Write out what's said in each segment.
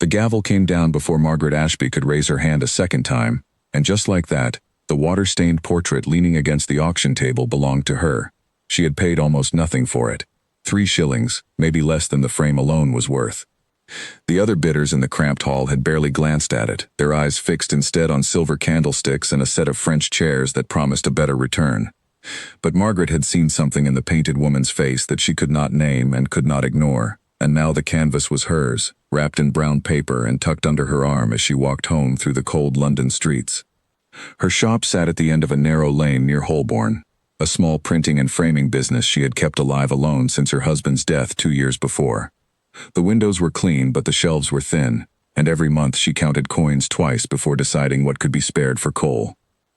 The gavel came down before Margaret Ashby could raise her hand a second time, and just like that, the water-stained portrait leaning against the auction table belonged to her. She had paid almost nothing for it. 3 shillings, maybe less than the frame alone was worth. The other bidders in the cramped hall had barely glanced at it, their eyes fixed instead on silver candlesticks and a set of French chairs that promised a better return. But Margaret had seen something in the painted woman's face that she could not name and could not ignore, and now the canvas was hers, wrapped in brown paper and tucked under her arm as she walked home through the cold London streets. Her shop sat at the end of a narrow lane near Holborn, a small printing and framing business she had kept alive alone since her husband's death 2 years before. The windows were clean, but the shelves were thin, and every month she counted coins twice before deciding what could be spared for coal.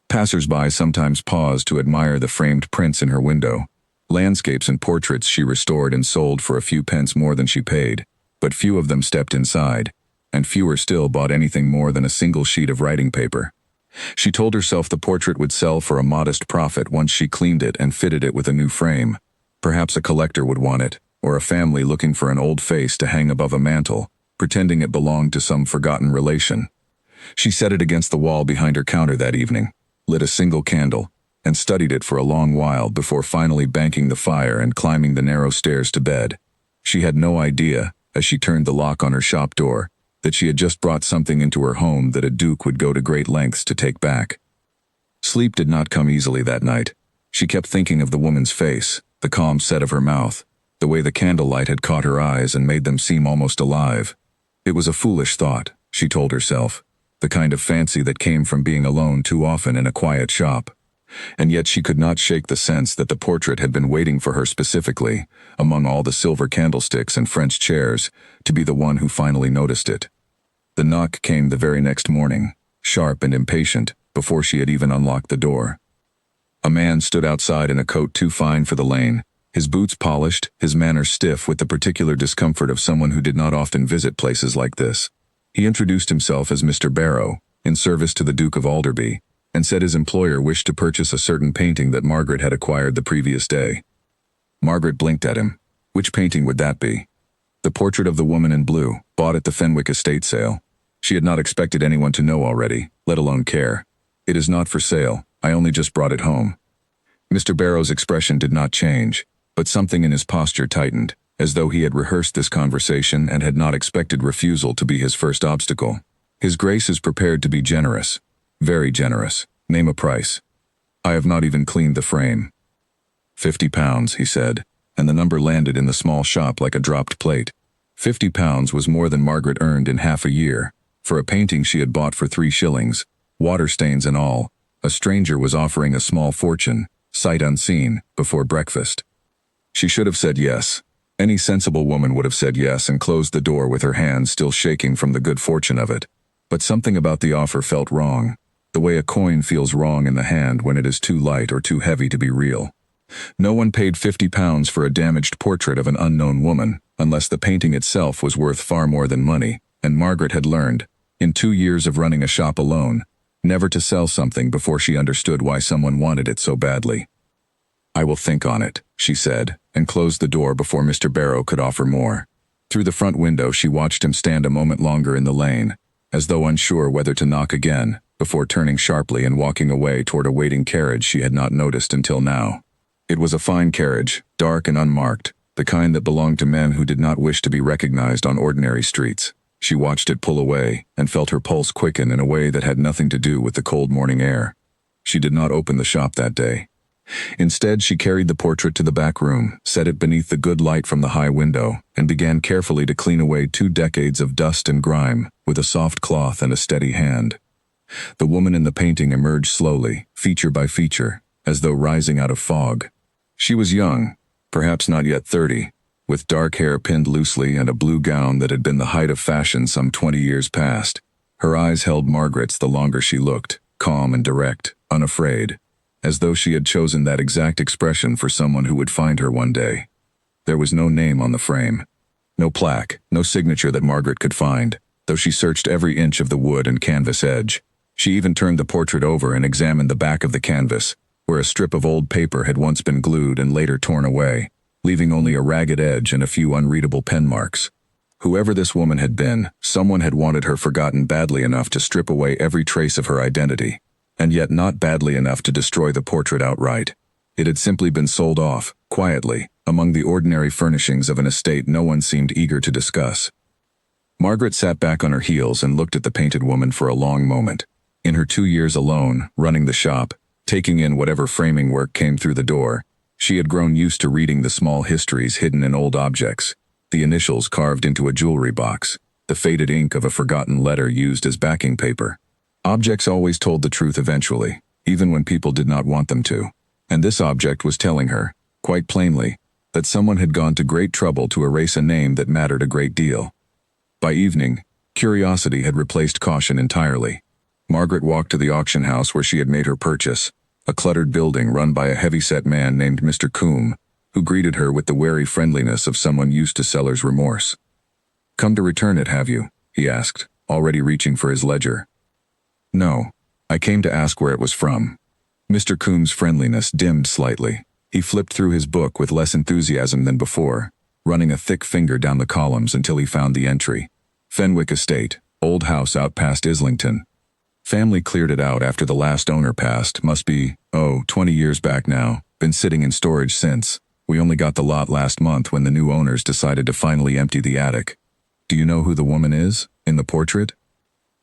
Passers-by sometimes paused to admire the framed prints in her window. Landscapes and portraits she restored and sold for a few pence more than she paid, but few of them stepped inside, and fewer still bought anything more than a single sheet of writing paper. She told herself the portrait would sell for a modest profit once she cleaned it and fitted it with a new frame. Perhaps a collector would want it, or a family looking for an old face to hang above a mantel, pretending it belonged to some forgotten relation. She set it against the wall behind her counter that evening, lit a single candle, and studied it for a long while before finally banking the fire and climbing the narrow stairs to bed. She had no idea, as she turned the lock on her shop door, that she had just brought something into her home that a duke would go to great lengths to take back. Sleep did not come easily that night. She kept thinking of the woman's face, the calm set of her mouth, the way the candlelight had caught her eyes and made them seem almost alive. It was a foolish thought, she told herself, the kind of fancy that came from being alone too often in a quiet shop. And yet she could not shake the sense that the portrait had been waiting for her specifically, among all the silver candlesticks and French chairs, to be the one who finally noticed it. The knock came the very next morning, sharp and impatient, before she had even unlocked the door. A man stood outside in a coat too fine for the lane, his boots polished, his manner stiff with the particular discomfort of someone who did not often visit places like this. He introduced himself as Mr. Barrow, in service to the Duke of Alderby, and said his employer wished to purchase a certain painting that Margaret had acquired the previous day. Margaret blinked at him. Which painting would that be? The portrait of the woman in blue, bought at the Fenwick estate sale. She had not expected anyone to know already, let alone care. It is not for sale, I only just brought it home. Mr. Barrow's expression did not change, but something in his posture tightened, as though he had rehearsed this conversation and had not expected refusal to be his first obstacle. His Grace is prepared to be generous. Very generous. Name a price. I have not even cleaned the frame. £50, he said, and the number landed in the small shop like a dropped plate. £50 was more than Margaret earned in half a year. For a painting she had bought for 3 shillings, water stains and all, a stranger was offering a small fortune, sight unseen, before breakfast. She should have said yes. Any sensible woman would have said yes and closed the door with her hands still shaking from the good fortune of it. But something about the offer felt wrong, the way a coin feels wrong in the hand when it is too light or too heavy to be real. No one paid £50 for a damaged portrait of an unknown woman, unless the painting itself was worth far more than money, and Margaret had learned, in 2 years of running a shop alone, never to sell something before she understood why someone wanted it so badly. I will think on it, she said, and closed the door before Mr. Barrow could offer more. Through the front window she watched him stand a moment longer in the lane, as though unsure whether to knock again, before turning sharply and walking away toward a waiting carriage she had not noticed until now. It was a fine carriage, dark and unmarked, the kind that belonged to men who did not wish to be recognized on ordinary streets. She watched it pull away, and felt her pulse quicken in a way that had nothing to do with the cold morning air. She did not open the shop that day. Instead, she carried the portrait to the back room, set it beneath the good light from the high window, and began carefully to clean away 2 decades of dust and grime, with a soft cloth and a steady hand. The woman in the painting emerged slowly, feature by feature, as though rising out of fog. She was young, perhaps not yet 30, with dark hair pinned loosely and a blue gown that had been the height of fashion some 20 years past. Her eyes held Margaret's the longer she looked, calm and direct, unafraid, as though she had chosen that exact expression for someone who would find her one day. There was no name on the frame, no plaque, no signature that Margaret could find, though she searched every inch of the wood and canvas edge. She even turned the portrait over and examined the back of the canvas, where a strip of old paper had once been glued and later torn away, leaving only a ragged edge and a few unreadable pen marks. Whoever this woman had been, someone had wanted her forgotten badly enough to strip away every trace of her identity, and yet not badly enough to destroy the portrait outright. It had simply been sold off, quietly, among the ordinary furnishings of an estate no one seemed eager to discuss. Margaret sat back on her heels and looked at the painted woman for a long moment. In her 2 years alone, running the shop, taking in whatever framing work came through the door, she had grown used to reading the small histories hidden in old objects, the initials carved into a jewelry box, the faded ink of a forgotten letter used as backing paper. Objects always told the truth eventually, even when people did not want them to. And this object was telling her, quite plainly, that someone had gone to great trouble to erase a name that mattered a great deal. By evening, curiosity had replaced caution entirely. Margaret walked to the auction house where she had made her purchase, a cluttered building run by a heavy-set man named Mr. Coombe, who greeted her with the wary friendliness of someone used to seller's remorse. "Come to return it, have you?" he asked, already reaching for his ledger. "No, I came to ask where it was from." Mr. Coombe's friendliness dimmed slightly. He flipped through his book with less enthusiasm than before, running a thick finger down the columns until he found the entry. Fenwick Estate, old house out past Islington. Family cleared it out after the last owner passed, must be, 20 years back now, been sitting in storage since. We only got the lot last month when the new owners decided to finally empty the attic. Do you know who the woman is, in the portrait?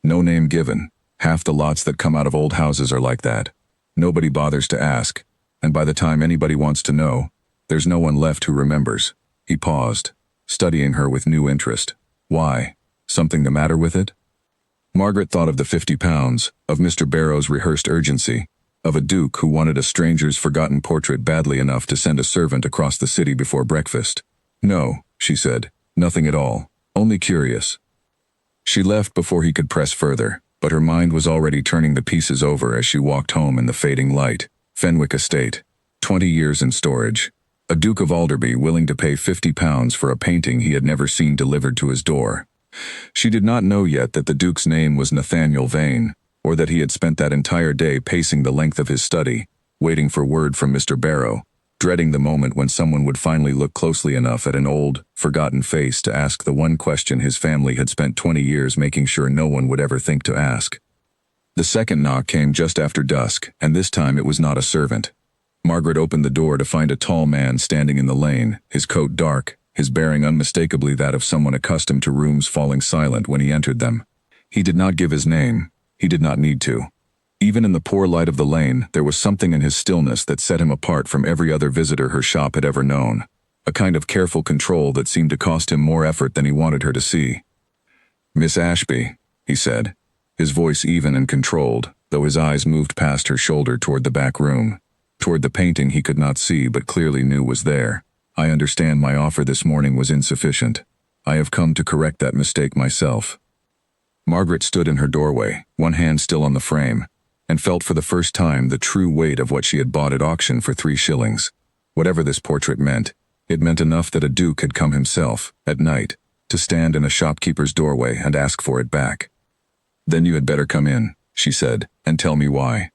No name given. Half the lots that come out of old houses are like that. Nobody bothers to ask, and by the time anybody wants to know, there's no one left who remembers. He paused, studying her with new interest. Why? Something the matter with it? Margaret thought of the £50, of Mr. Barrow's rehearsed urgency, of a duke who wanted a stranger's forgotten portrait badly enough to send a servant across the city before breakfast. "No," she said, "nothing at all. Only curious." She left before he could press further, but her mind was already turning the pieces over as she walked home in the fading light. Fenwick Estate. 20 years in storage. A Duke of Alderby willing to pay £50 for a painting he had never seen delivered to his door. She did not know yet that the Duke's name was Nathaniel Vane, or that he had spent that entire day pacing the length of his study, waiting for word from Mr. Barrow, dreading the moment when someone would finally look closely enough at an old, forgotten face to ask the one question his family had spent 20 years making sure no one would ever think to ask. The second knock came just after dusk, and this time it was not a servant. Margaret opened the door to find a tall man standing in the lane, his coat dark, his bearing unmistakably that of someone accustomed to rooms falling silent when he entered them. He did not give his name. He did not need to. Even in the poor light of the lane, there was something in his stillness that set him apart from every other visitor her shop had ever known, a kind of careful control that seemed to cost him more effort than he wanted her to see. "Miss Ashby," he said, his voice even and controlled, though his eyes moved past her shoulder toward the back room, toward the painting he could not see but clearly knew was there. "I understand my offer this morning was insufficient. I have come to correct that mistake myself." Margaret stood in her doorway, one hand still on the frame, and felt for the first time the true weight of what she had bought at auction for 3 shillings. Whatever this portrait meant, it meant enough that a duke had come himself, at night, to stand in a shopkeeper's doorway and ask for it back. "Then you had better come in," she said, "and tell me why."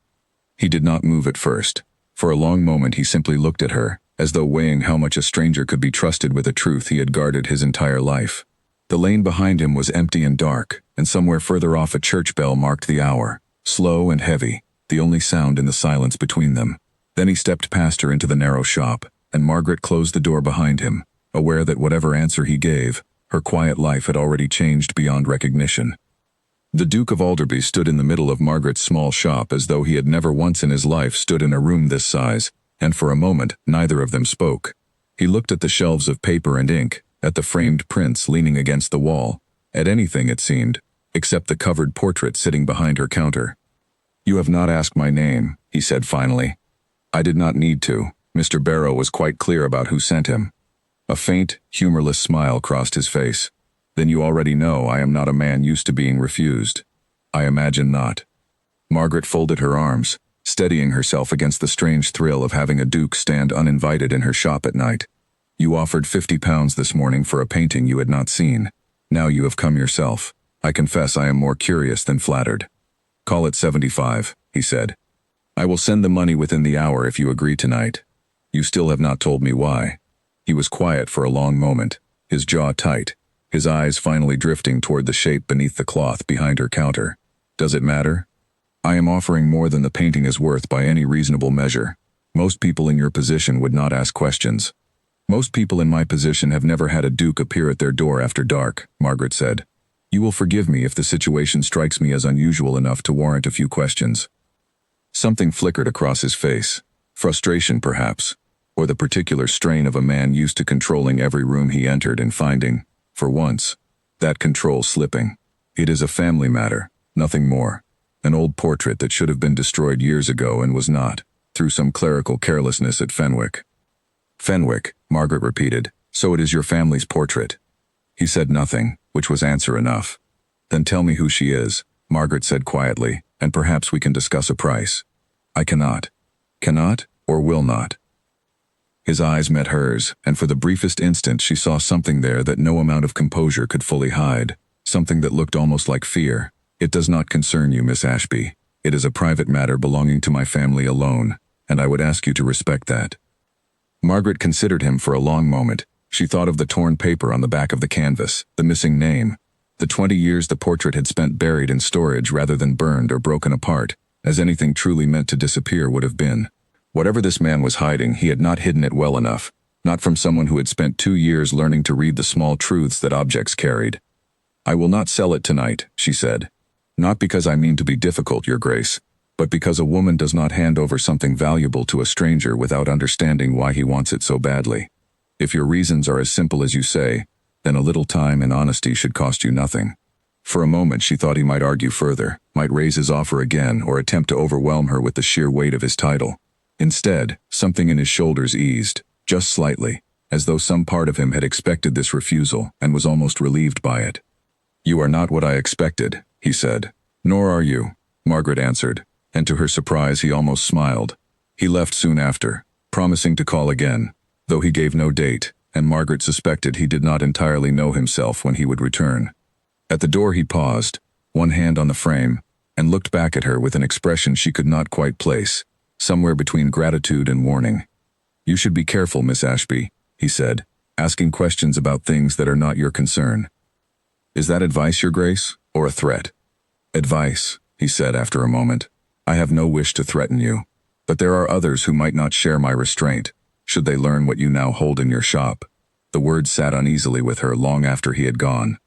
He did not move at first. For a long moment he simply looked at her, as though weighing how much a stranger could be trusted with a truth he had guarded his entire life. The lane behind him was empty and dark, and somewhere further off a church bell marked the hour, slow and heavy, the only sound in the silence between them. Then he stepped past her into the narrow shop, and Margaret closed the door behind him, aware that whatever answer he gave, her quiet life had already changed beyond recognition. The Duke of Alderby stood in the middle of Margaret's small shop as though he had never once in his life stood in a room this size, and for a moment neither of them spoke. He looked at the shelves of paper and ink, at the framed prints leaning against the wall, at anything it seemed, except the covered portrait sitting behind her counter. "You have not asked my name," he said finally. "I did not need to. Mr. Barrow was quite clear about who sent him." A faint, humorless smile crossed his face. "Then you already know I am not a man used to being refused." "I imagine not." Margaret folded her arms, steadying herself against the strange thrill of having a duke stand uninvited in her shop at night. "You offered £50 this morning for a painting you had not seen. Now you have come yourself. I confess I am more curious than flattered." "Call it 75, he said. "I will send the money within the hour if you agree tonight. You still have not told me why." He was quiet for a long moment, his jaw tight, his eyes finally drifting toward the shape beneath the cloth behind her counter. Does it matter? I am offering more than the painting is worth by any reasonable measure. Most people in your position would not ask questions. Most people in my position have never had a duke appear at their door after dark, Margaret said. You will forgive me if the situation strikes me as unusual enough to warrant a few questions. Something flickered across his face. Frustration, perhaps, or the particular strain of a man used to controlling every room he entered and finding, for once, that control slipping. It is a family matter, nothing more. An old portrait that should have been destroyed years ago and was not, through some clerical carelessness at Fenwick. Fenwick, Margaret repeated. So it is your family's portrait. He said nothing, which was answer enough. Then tell me who she is, Margaret said quietly, and perhaps we can discuss a price. I cannot. Cannot, or will not. His eyes met hers, and for the briefest instant she saw something there that no amount of composure could fully hide, something that looked almost like fear. It does not concern you, Miss Ashby. It is a private matter belonging to my family alone, and I would ask you to respect that. Margaret considered him for a long moment. She thought of the torn paper on the back of the canvas, the missing name, the 20 years the portrait had spent buried in storage rather than burned or broken apart, as anything truly meant to disappear would have been. Whatever this man was hiding, he had not hidden it well enough, not from someone who had spent 2 years learning to read the small truths that objects carried. I will not sell it tonight, she said. Not because I mean to be difficult, Your Grace, but because a woman does not hand over something valuable to a stranger without understanding why he wants it so badly. If your reasons are as simple as you say, then a little time and honesty should cost you nothing. For a moment she thought he might argue further, might raise his offer again or attempt to overwhelm her with the sheer weight of his title. Instead, something in his shoulders eased, just slightly, as though some part of him had expected this refusal and was almost relieved by it. You are not what I expected, he said. Nor are you, Margaret answered, and to her surprise he almost smiled. He left soon after, promising to call again, though he gave no date, and Margaret suspected he did not entirely know himself when he would return. At the door he paused, one hand on the frame, and looked back at her with an expression she could not quite place, somewhere between gratitude and warning. You should be careful, Miss Ashby, he said, asking questions about things that are not your concern. Is that advice, Your Grace, or a threat? Advice, he said after a moment. I have no wish to threaten you, but there are others who might not share my restraint, should they learn what you now hold in your shop. The words sat uneasily with her long after he had gone.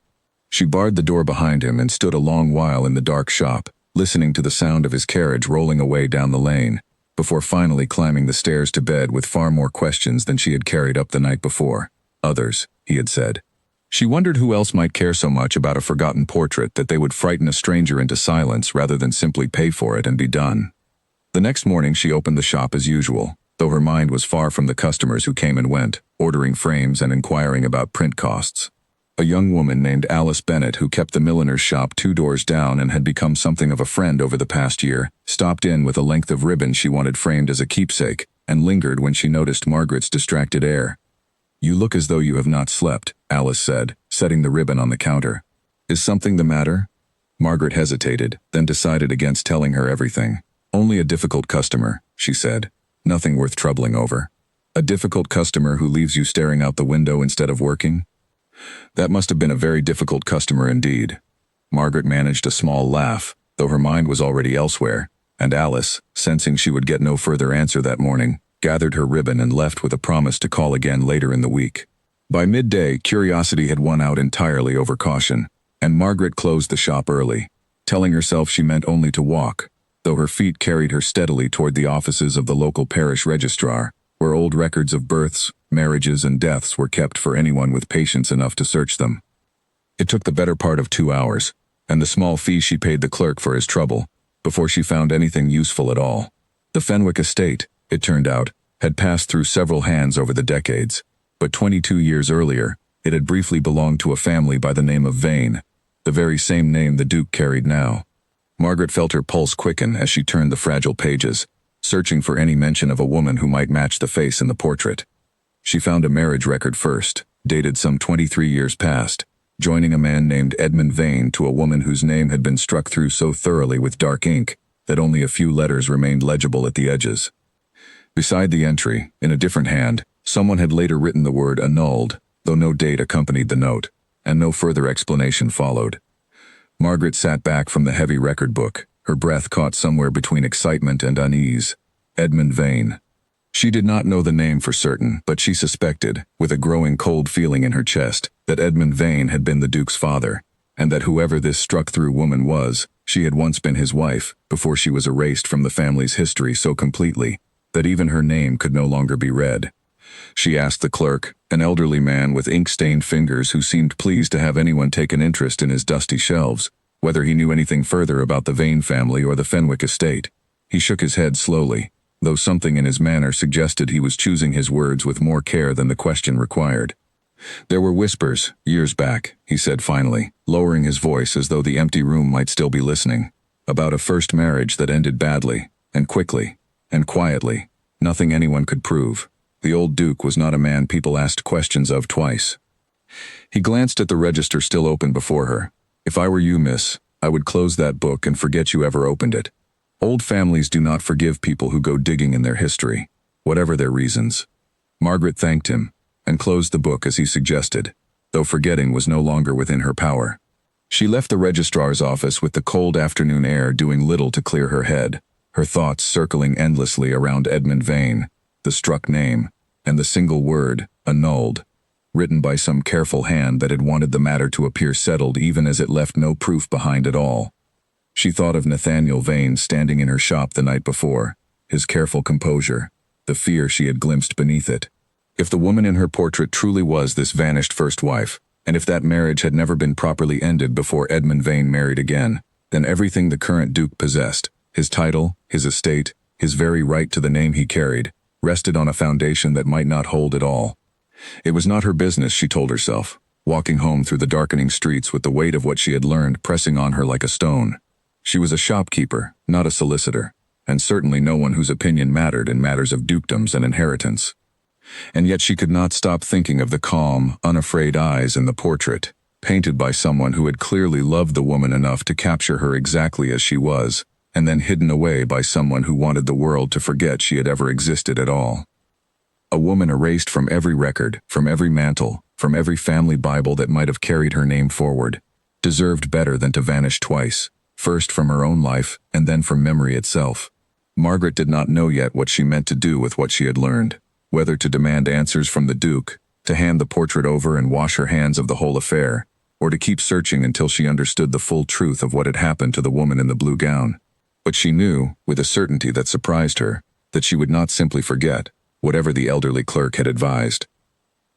She barred the door behind him and stood a long while in the dark shop, listening to the sound of his carriage rolling away down the lane, before finally climbing the stairs to bed with far more questions than she had carried up the night before. Others, he had said. She wondered who else might care so much about a forgotten portrait that they would frighten a stranger into silence rather than simply pay for it and be done. The next morning she opened the shop as usual, though her mind was far from the customers who came and went, ordering frames and inquiring about print costs. A young woman named Alice Bennett, who kept the milliner's shop 2 doors down and had become something of a friend over the past year, stopped in with a length of ribbon she wanted framed as a keepsake, and lingered when she noticed Margaret's distracted air. You look as though you have not slept, Alice said, setting the ribbon on the counter. Is something the matter? Margaret hesitated, then decided against telling her everything. Only a difficult customer, she said. Nothing worth troubling over. A difficult customer who leaves you staring out the window instead of working? That must have been a very difficult customer indeed. Margaret managed a small laugh, though her mind was already elsewhere, and Alice, sensing she would get no further answer that morning, gathered her ribbon and left with a promise to call again later in the week. By midday, curiosity had won out entirely over caution, and Margaret closed the shop early, telling herself she meant only to walk, though her feet carried her steadily toward the offices of the local parish registrar, where old records of births, marriages, and deaths were kept for anyone with patience enough to search them. It took the better part of 2 hours, and the small fee she paid the clerk for his trouble, before she found anything useful at all. The Fenwick estate, it turned out, had passed through several hands over the decades, but 22 years earlier, it had briefly belonged to a family by the name of Vane, the very same name the Duke carried now. Margaret felt her pulse quicken as she turned the fragile pages, searching for any mention of a woman who might match the face in the portrait. She found a marriage record first, dated some 23 years past, joining a man named Edmund Vane to a woman whose name had been struck through so thoroughly with dark ink that only a few letters remained legible at the edges. Beside the entry, in a different hand, someone had later written the word annulled, though no date accompanied the note. and no further explanation followed. Margaret sat back from the heavy record book, her breath caught somewhere between excitement and unease. Edmund Vane. She did not know the name for certain, but she suspected, with a growing cold feeling in her chest, that Edmund Vane had been the Duke's father, and that whoever this struck-through woman was, she had once been his wife, before she was erased from the family's history so completely that even her name could no longer be read. She asked the clerk, an elderly man with ink-stained fingers who seemed pleased to have anyone take an interest in his dusty shelves, whether he knew anything further about the Vane family or the Fenwick estate. He shook his head slowly, though something in his manner suggested he was choosing his words with more care than the question required. There were whispers, years back, he said finally, lowering his voice as though the empty room might still be listening, about a first marriage that ended badly, and quickly, and quietly. Nothing anyone could prove. The old Duke was not a man people asked questions of twice. He glanced at the register still open before her. If I were you, miss, I would close that book and forget you ever opened it. Old families do not forgive people who go digging in their history, whatever their reasons. Margaret thanked him, and closed the book as he suggested, though forgetting was no longer within her power. She left the registrar's office with the cold afternoon air doing little to clear her head, her thoughts circling endlessly around Edmund Vane, the struck name, and the single word, annulled, written by some careful hand that had wanted the matter to appear settled even as it left no proof behind it all. She thought of Nathaniel Vane standing in her shop the night before, his careful composure, the fear she had glimpsed beneath it. If the woman in her portrait truly was this vanished first wife, and if that marriage had never been properly ended before Edmund Vane married again, then everything the current Duke possessed, his title, his estate, his very right to the name he carried, rested on a foundation that might not hold at all. It was not her business, she told herself, walking home through the darkening streets with the weight of what she had learned pressing on her like a stone. She was a shopkeeper, not a solicitor, and certainly no one whose opinion mattered in matters of dukedoms and inheritance. And yet she could not stop thinking of the calm, unafraid eyes in the portrait, painted by someone who had clearly loved the woman enough to capture her exactly as she was, and then hidden away by someone who wanted the world to forget she had ever existed at all. A woman erased from every record, from every mantle, from every family Bible that might have carried her name forward, deserved better than to vanish twice, first from her own life and then from memory itself. Margaret did not know yet what she meant to do with what she had learned, whether to demand answers from the Duke, to hand the portrait over and wash her hands of the whole affair, or to keep searching until she understood the full truth of what had happened to the woman in the blue gown. But she knew, with a certainty that surprised her, that she would not simply forget, whatever the elderly clerk had advised.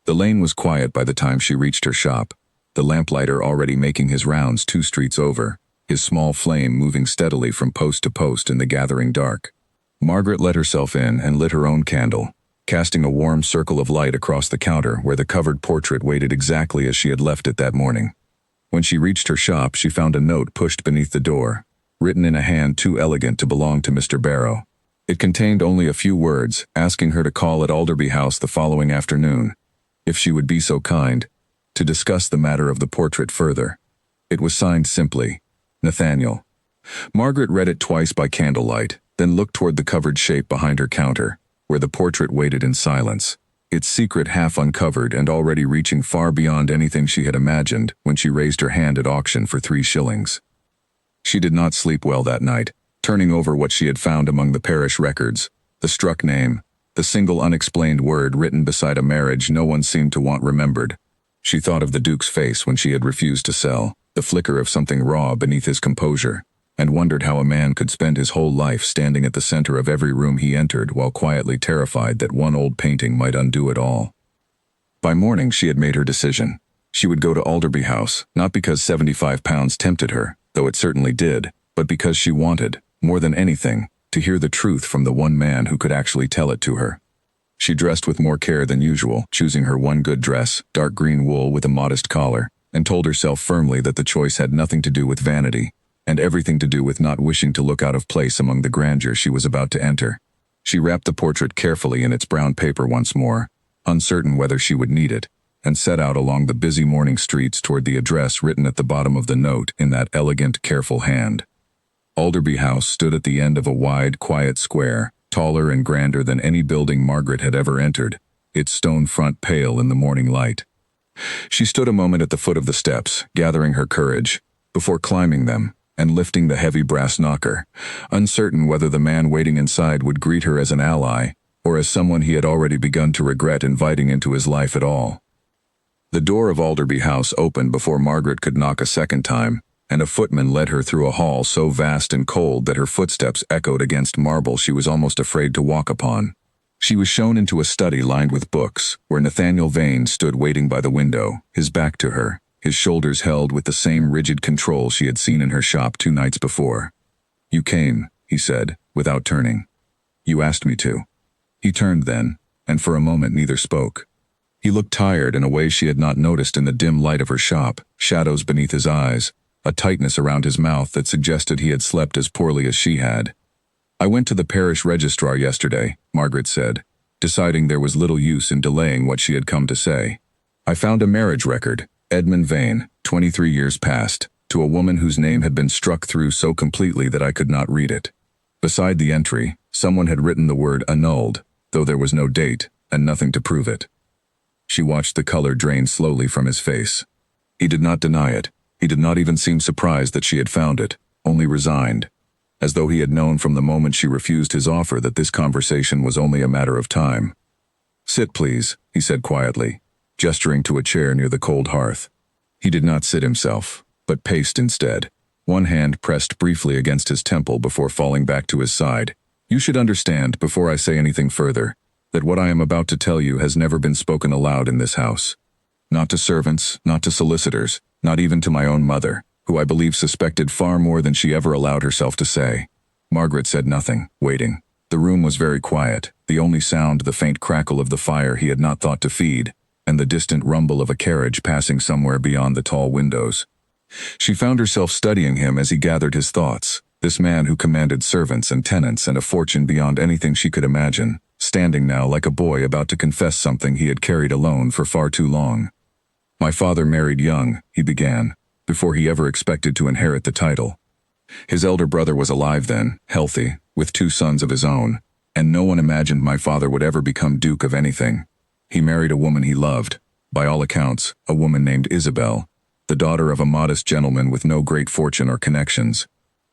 The lane was quiet by the time she reached her shop, the lamplighter already making his rounds 2 streets over, his small flame moving steadily from post to post in the gathering dark. Margaret let herself in and lit her own candle, casting a warm circle of light across the counter where the covered portrait waited exactly as she had left it that morning. When she reached her shop, she found a note pushed beneath the door, written in a hand too elegant to belong to Mr. Barrow. It contained only a few words, asking her to call at Alderby House the following afternoon, if she would be so kind, to discuss the matter of the portrait further. It was signed simply, Nathaniel. Margaret read it twice by candlelight, then looked toward the covered shape behind her counter, where the portrait waited in silence, its secret half uncovered and already reaching far beyond anything she had imagined when she raised her hand at auction for 3 shillings. She did not sleep well that night, turning over what she had found among the parish records, the struck name, the single unexplained word written beside a marriage no one seemed to want remembered. She thought of the Duke's face when she had refused to sell, the flicker of something raw beneath his composure, and wondered how a man could spend his whole life standing at the center of every room he entered while quietly terrified that one old painting might undo it all. By morning she had made her decision. She would go to Alderby House, not because £75 tempted her, though it certainly did, but because she wanted, more than anything, to hear the truth from the one man who could actually tell it to her. She dressed with more care than usual, choosing her one good dress, dark green wool with a modest collar, and told herself firmly that the choice had nothing to do with vanity, and everything to do with not wishing to look out of place among the grandeur she was about to enter. She wrapped the portrait carefully in its brown paper once more, uncertain whether she would need it, and set out along the busy morning streets toward the address written at the bottom of the note in that elegant, careful hand. Alderby House stood at the end of a wide, quiet square, taller and grander than any building Margaret had ever entered, its stone front pale in the morning light. She stood a moment at the foot of the steps, gathering her courage, before climbing them and lifting the heavy brass knocker, uncertain whether the man waiting inside would greet her as an ally or as someone he had already begun to regret inviting into his life at all. The door of Alderby House opened before Margaret could knock a second time, and a footman led her through a hall so vast and cold that her footsteps echoed against marble she was almost afraid to walk upon. She was shown into a study lined with books, where Nathaniel Vane stood waiting by the window, his back to her, his shoulders held with the same rigid control she had seen in her shop 2 nights before. "You came," he said, without turning. "You asked me to." He turned then, and for a moment neither spoke. He looked tired in a way she had not noticed in the dim light of her shop, shadows beneath his eyes, a tightness around his mouth that suggested he had slept as poorly as she had. "I went to the parish registrar yesterday," Margaret said, deciding there was little use in delaying what she had come to say. "I found a marriage record, Edmund Vane, 23 years past, to a woman whose name had been struck through so completely that I could not read it. Beside the entry, someone had written the word annulled, though there was no date and nothing to prove it." She watched the color drain slowly from his face. He did not deny it. He did not even seem surprised that she had found it, only resigned, as though he had known from the moment she refused his offer that this conversation was only a matter of time. "Sit, please," he said quietly, gesturing to a chair near the cold hearth. He did not sit himself, but paced instead, one hand pressed briefly against his temple before falling back to his side. "You should understand, before I say anything further, that what I am about to tell you has never been spoken aloud in this house. Not to servants, not to solicitors, not even to my own mother, who I believe suspected far more than she ever allowed herself to say." Margaret said nothing, waiting. The room was very quiet, the only sound the faint crackle of the fire he had not thought to feed, and the distant rumble of a carriage passing somewhere beyond the tall windows. She found herself studying him as he gathered his thoughts, this man who commanded servants and tenants and a fortune beyond anything she could imagine, standing now like a boy about to confess something he had carried alone for far too long. "My father married young," he began, before he ever expected to inherit the title. "His elder brother was alive then, healthy, with 2 sons of his own, and no one imagined my father would ever become duke of anything. He married a woman he loved, by all accounts, a woman named Isabel, the daughter of a modest gentleman with no great fortune or connections.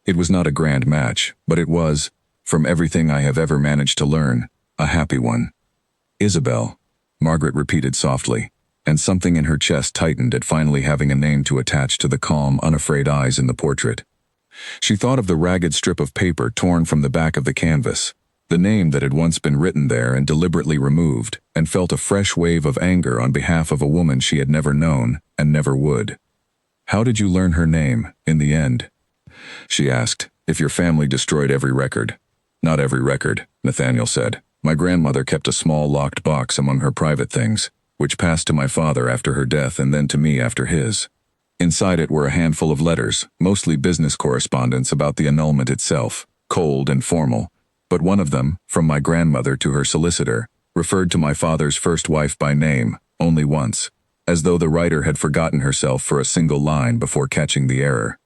It was not a grand match, but it was, from everything I have ever managed to learn, a happy one." "Isabel," Margaret repeated softly, and something in her chest tightened at finally having a name to attach to the calm, unafraid eyes in the portrait. She thought of the ragged strip of paper torn from the back of the canvas, the name that had once been written there and deliberately removed, and felt a fresh wave of anger on behalf of a woman she had never known and never would. "How did you learn her name, in the end?" she asked. "If your family destroyed every record." "Not every record," Nathaniel said. "My grandmother kept a small locked box among her private things, which passed to my father after her death and then to me after his. Inside it were a handful of letters, mostly business correspondence about the annulment itself, cold and formal, but one of them, from my grandmother to her solicitor, referred to my father's first wife by name, only once, as though the writer had forgotten herself for a single line before catching the error.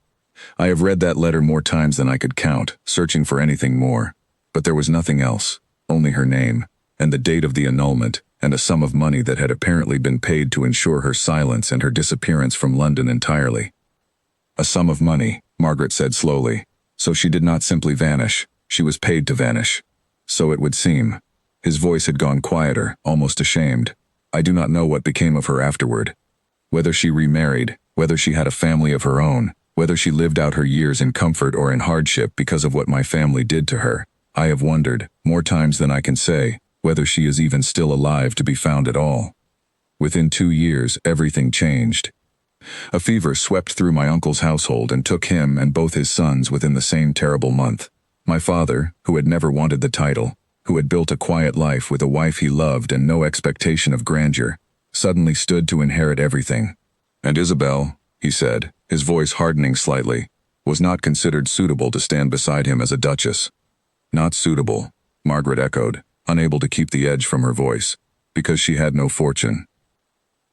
I have read that letter more times than I could count, searching for anything more, but there was nothing else, only her name, and the date of the annulment, and a sum of money that had apparently been paid to ensure her silence and her disappearance from London entirely." "A sum of money," Margaret said slowly. "So she did not simply vanish, she was paid to vanish." "So it would seem." His voice had gone quieter, almost ashamed. "I do not know what became of her afterward. Whether she remarried, whether she had a family of her own, whether she lived out her years in comfort or in hardship because of what my family did to her, I have wondered, more times than I can say, whether she is even still alive to be found at all. Within 2 years, everything changed. A fever swept through my uncle's household and took him and both his sons within the same terrible month. My father, who had never wanted the title, who had built a quiet life with a wife he loved and no expectation of grandeur, suddenly stood to inherit everything. And Isabel, he said, his voice hardening slightly, was not considered suitable to stand beside him as a duchess. Not suitable, Margaret echoed, unable to keep the edge from her voice, because she had no fortune.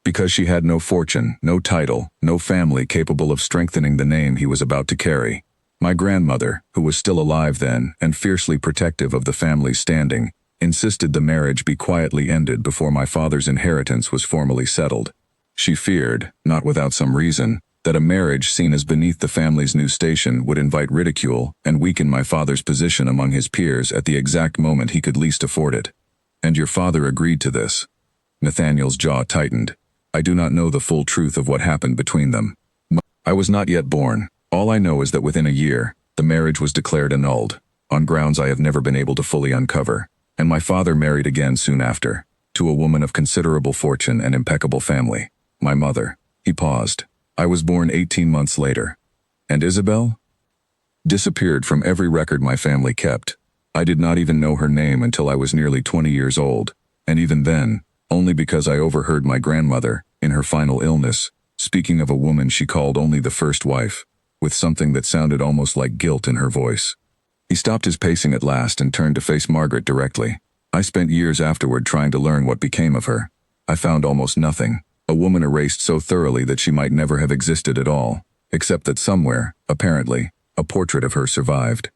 Because she had no fortune, no title, no family capable of strengthening the name he was about to carry. My grandmother, who was still alive then and fiercely protective of the family's standing, insisted the marriage be quietly ended before my father's inheritance was formally settled. She feared, not without some reason, that a marriage seen as beneath the family's new station would invite ridicule and weaken my father's position among his peers at the exact moment he could least afford it. And your father agreed to this? Nathaniel's jaw tightened. I do not know the full truth of what happened between them. I was not yet born. All I know is that within a year, the marriage was declared annulled, on grounds I have never been able to fully uncover, and my father married again soon after, to a woman of considerable fortune and impeccable family, my mother. He paused. I was born 18 months later. And Isabel? Disappeared from every record my family kept. I did not even know her name until I was nearly 20 years old, and even then, only because I overheard my grandmother, in her final illness, speaking of a woman she called only the first wife, with something that sounded almost like guilt in her voice. He stopped his pacing at last and turned to face Margaret directly. I spent years afterward trying to learn what became of her. I found almost nothing. A woman erased so thoroughly that she might never have existed at all, except that somewhere, apparently, a portrait of her survived.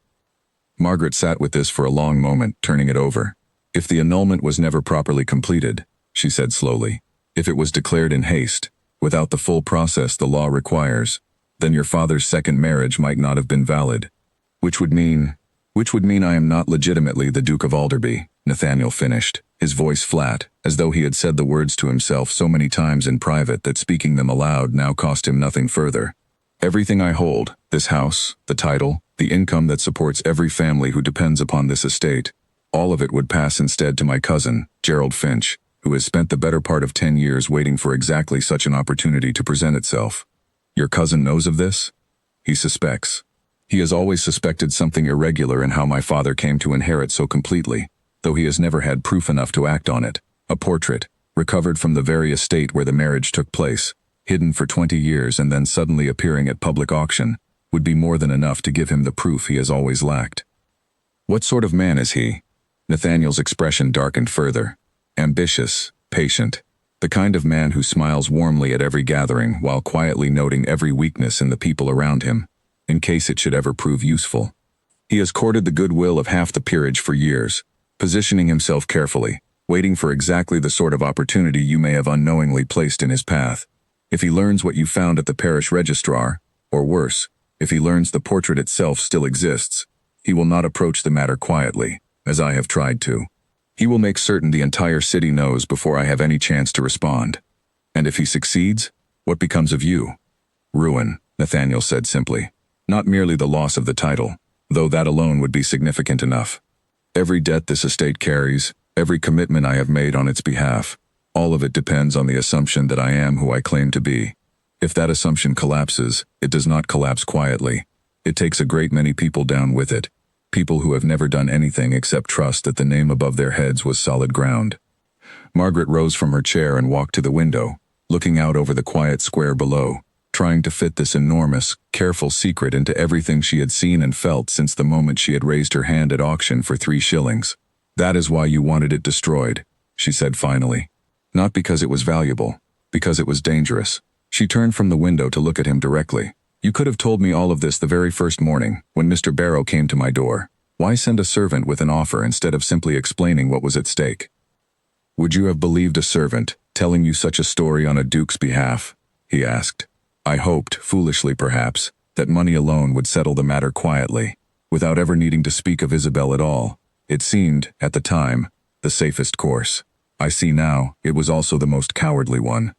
Margaret sat with this for a long moment, turning it over. If the annulment was never properly completed, she said slowly, if it was declared in haste, without the full process the law requires, then your father's second marriage might not have been valid. Which would mean I am not legitimately the Duke of Alderby, Nathaniel finished, his voice flat, as though he had said the words to himself so many times in private that speaking them aloud now cost him nothing further. Everything I hold, this house, the title, the income that supports every family who depends upon this estate, all of it would pass instead to my cousin, Gerald Finch, who has spent the better part of 10 years waiting for exactly such an opportunity to present itself. Your cousin knows of this? He suspects. He has always suspected something irregular in how my father came to inherit so completely, though he has never had proof enough to act on it. A portrait, recovered from the very estate where the marriage took place, hidden for 20 years and then suddenly appearing at public auction, would be more than enough to give him the proof he has always lacked. What sort of man is he? Nathaniel's expression darkened further. Ambitious, patient, the kind of man who smiles warmly at every gathering while quietly noting every weakness in the people around him, in case it should ever prove useful. He has courted the goodwill of half the peerage for years, positioning himself carefully, waiting for exactly the sort of opportunity you may have unknowingly placed in his path. If he learns what you found at the parish registrar, or worse, if he learns the portrait itself still exists, he will not approach the matter quietly, as I have tried to. He will make certain the entire city knows before I have any chance to respond. And if he succeeds, what becomes of you? Ruin, Nathaniel said simply. Not merely the loss of the title, though that alone would be significant enough. Every debt this estate carries, every commitment I have made on its behalf, all of it depends on the assumption that I am who I claim to be. If that assumption collapses, it does not collapse quietly. It takes a great many people down with it, people who have never done anything except trust that the name above their heads was solid ground. Margaret rose from her chair and walked to the window, looking out over the quiet square below, trying to fit this enormous, careful secret into everything she had seen and felt since the moment she had raised her hand at auction for 3 shillings. That is why you wanted it destroyed, she said finally. Not because it was valuable, because it was dangerous. She turned from the window to look at him directly. You could have told me all of this the very first morning, when Mr. Barrow came to my door. Why send a servant with an offer instead of simply explaining what was at stake? Would you have believed a servant, telling you such a story on a duke's behalf? He asked. I hoped, foolishly perhaps, that money alone would settle the matter quietly, without ever needing to speak of Isabel at all. It seemed, at the time, the safest course. I see now, it was also the most cowardly one.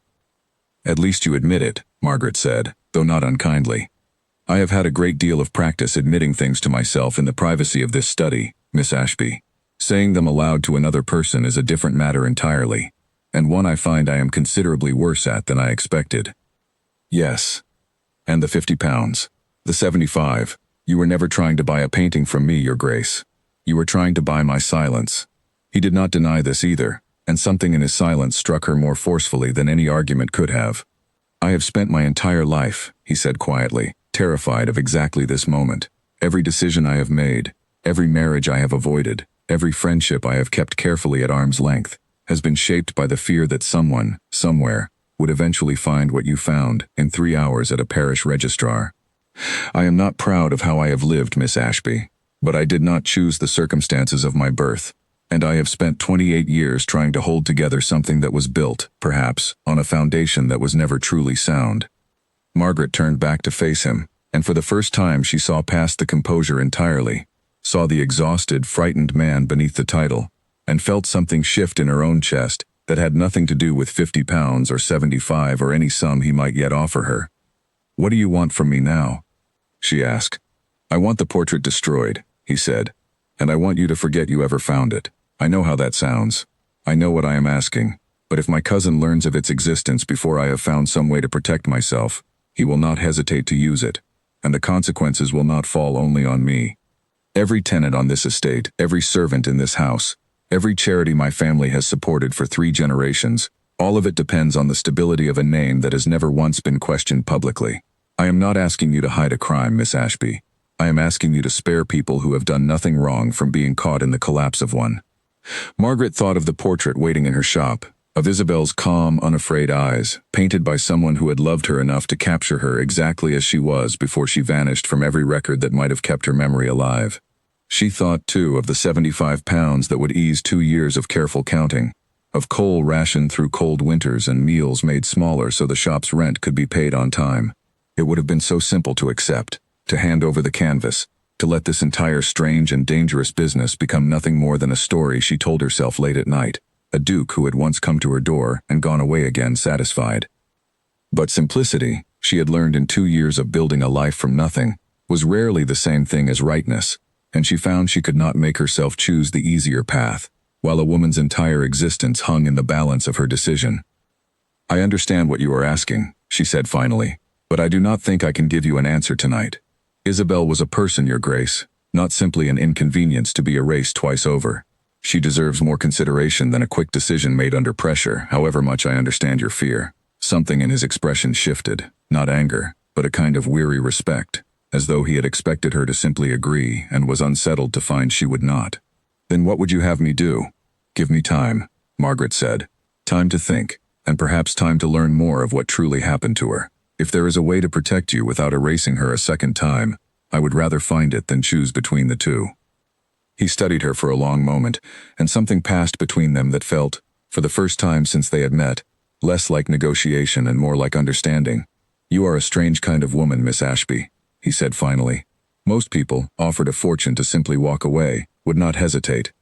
At least you admit it, Margaret said, though not unkindly. I have had a great deal of practice admitting things to myself in the privacy of this study, Miss Ashby. Saying them aloud to another person is a different matter entirely, and one I find I am considerably worse at than I expected. Yes. And the £50. The 75. You were never trying to buy a painting from me, Your Grace. You were trying to buy my silence. He did not deny this either, and something in his silence struck her more forcefully than any argument could have. I have spent my entire life, he said quietly, terrified of exactly this moment. Every decision I have made, every marriage I have avoided, every friendship I have kept carefully at arm's length, has been shaped by the fear that someone, somewhere, would eventually find what you found in 3 hours at a parish registrar. I am not proud of how I have lived, Miss Ashby, but I did not choose the circumstances of my birth, And I have spent 28 years trying to hold together something that was built, perhaps, on a foundation that was never truly sound. Margaret turned back to face him, and for the first time she saw past the composure entirely, saw the exhausted, frightened man beneath the title, and felt something shift in her own chest that had nothing to do with 50 pounds or 75 or any sum he might yet offer her. "What do you want from me now?" she asked. "I want the portrait destroyed," he said, "and I want you to forget you ever found it. I know how that sounds. I know what I am asking, but if my cousin learns of its existence before I have found some way to protect myself, he will not hesitate to use it, and the consequences will not fall only on me. Every tenant on this estate, every servant in this house, every charity my family has supported for 3 generations, all of it depends on the stability of a name that has never once been questioned publicly. I am not asking you to hide a crime, Miss Ashby. I am asking you to spare people who have done nothing wrong from being caught in the collapse of one." Margaret thought of the portrait waiting in her shop, of Isabel's calm, unafraid eyes, painted by someone who had loved her enough to capture her exactly as she was before she vanished from every record that might have kept her memory alive. She thought, too, of the 75 pounds that would ease 2 years of careful counting, of coal rationed through cold winters and meals made smaller so the shop's rent could be paid on time. It would have been so simple to accept, to hand over the canvas, to let this entire strange and dangerous business become nothing more than a story she told herself late at night, a duke who had once come to her door and gone away again satisfied. But simplicity, she had learned in 2 years of building a life from nothing, was rarely the same thing as rightness, and she found she could not make herself choose the easier path, while a woman's entire existence hung in the balance of her decision. "I understand what you are asking," she said finally, "but I do not think I can give you an answer tonight. Isabel was a person, Your Grace, not simply an inconvenience to be erased twice over. She deserves more consideration than a quick decision made under pressure, however much I understand your fear." Something in his expression shifted, not anger, but a kind of weary respect, as though he had expected her to simply agree and was unsettled to find she would not. "Then what would you have me do?" "Give me time," Margaret said. "Time to think, and perhaps time to learn more of what truly happened to her. If there is a way to protect you without erasing her a second time, I would rather find it than choose between the two." He studied her for a long moment, and something passed between them that felt, for the first time since they had met, less like negotiation and more like understanding. "You are a strange kind of woman, Miss Ashby," he said finally. "Most people, offered a fortune to simply walk away, would not hesitate."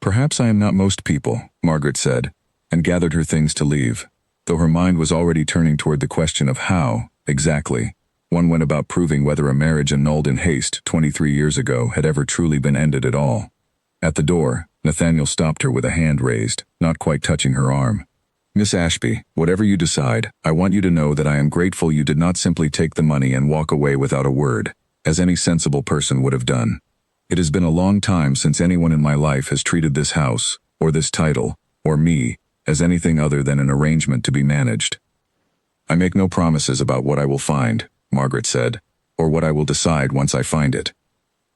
"Perhaps I am not most people," Margaret said, and gathered her things to leave, though her mind was already turning toward the question of how, exactly, one went about proving whether a marriage annulled in haste 23 years ago had ever truly been ended at all. At the door, Nathaniel stopped her with a hand raised, not quite touching her arm. "Miss Ashby, whatever you decide, I want you to know that I am grateful you did not simply take the money and walk away without a word, as any sensible person would have done. It has been a long time since anyone in my life has treated this house, or this title, or me, as anything other than an arrangement to be managed. I make no promises about what I will find," Margaret said, "or what I will decide once I find it."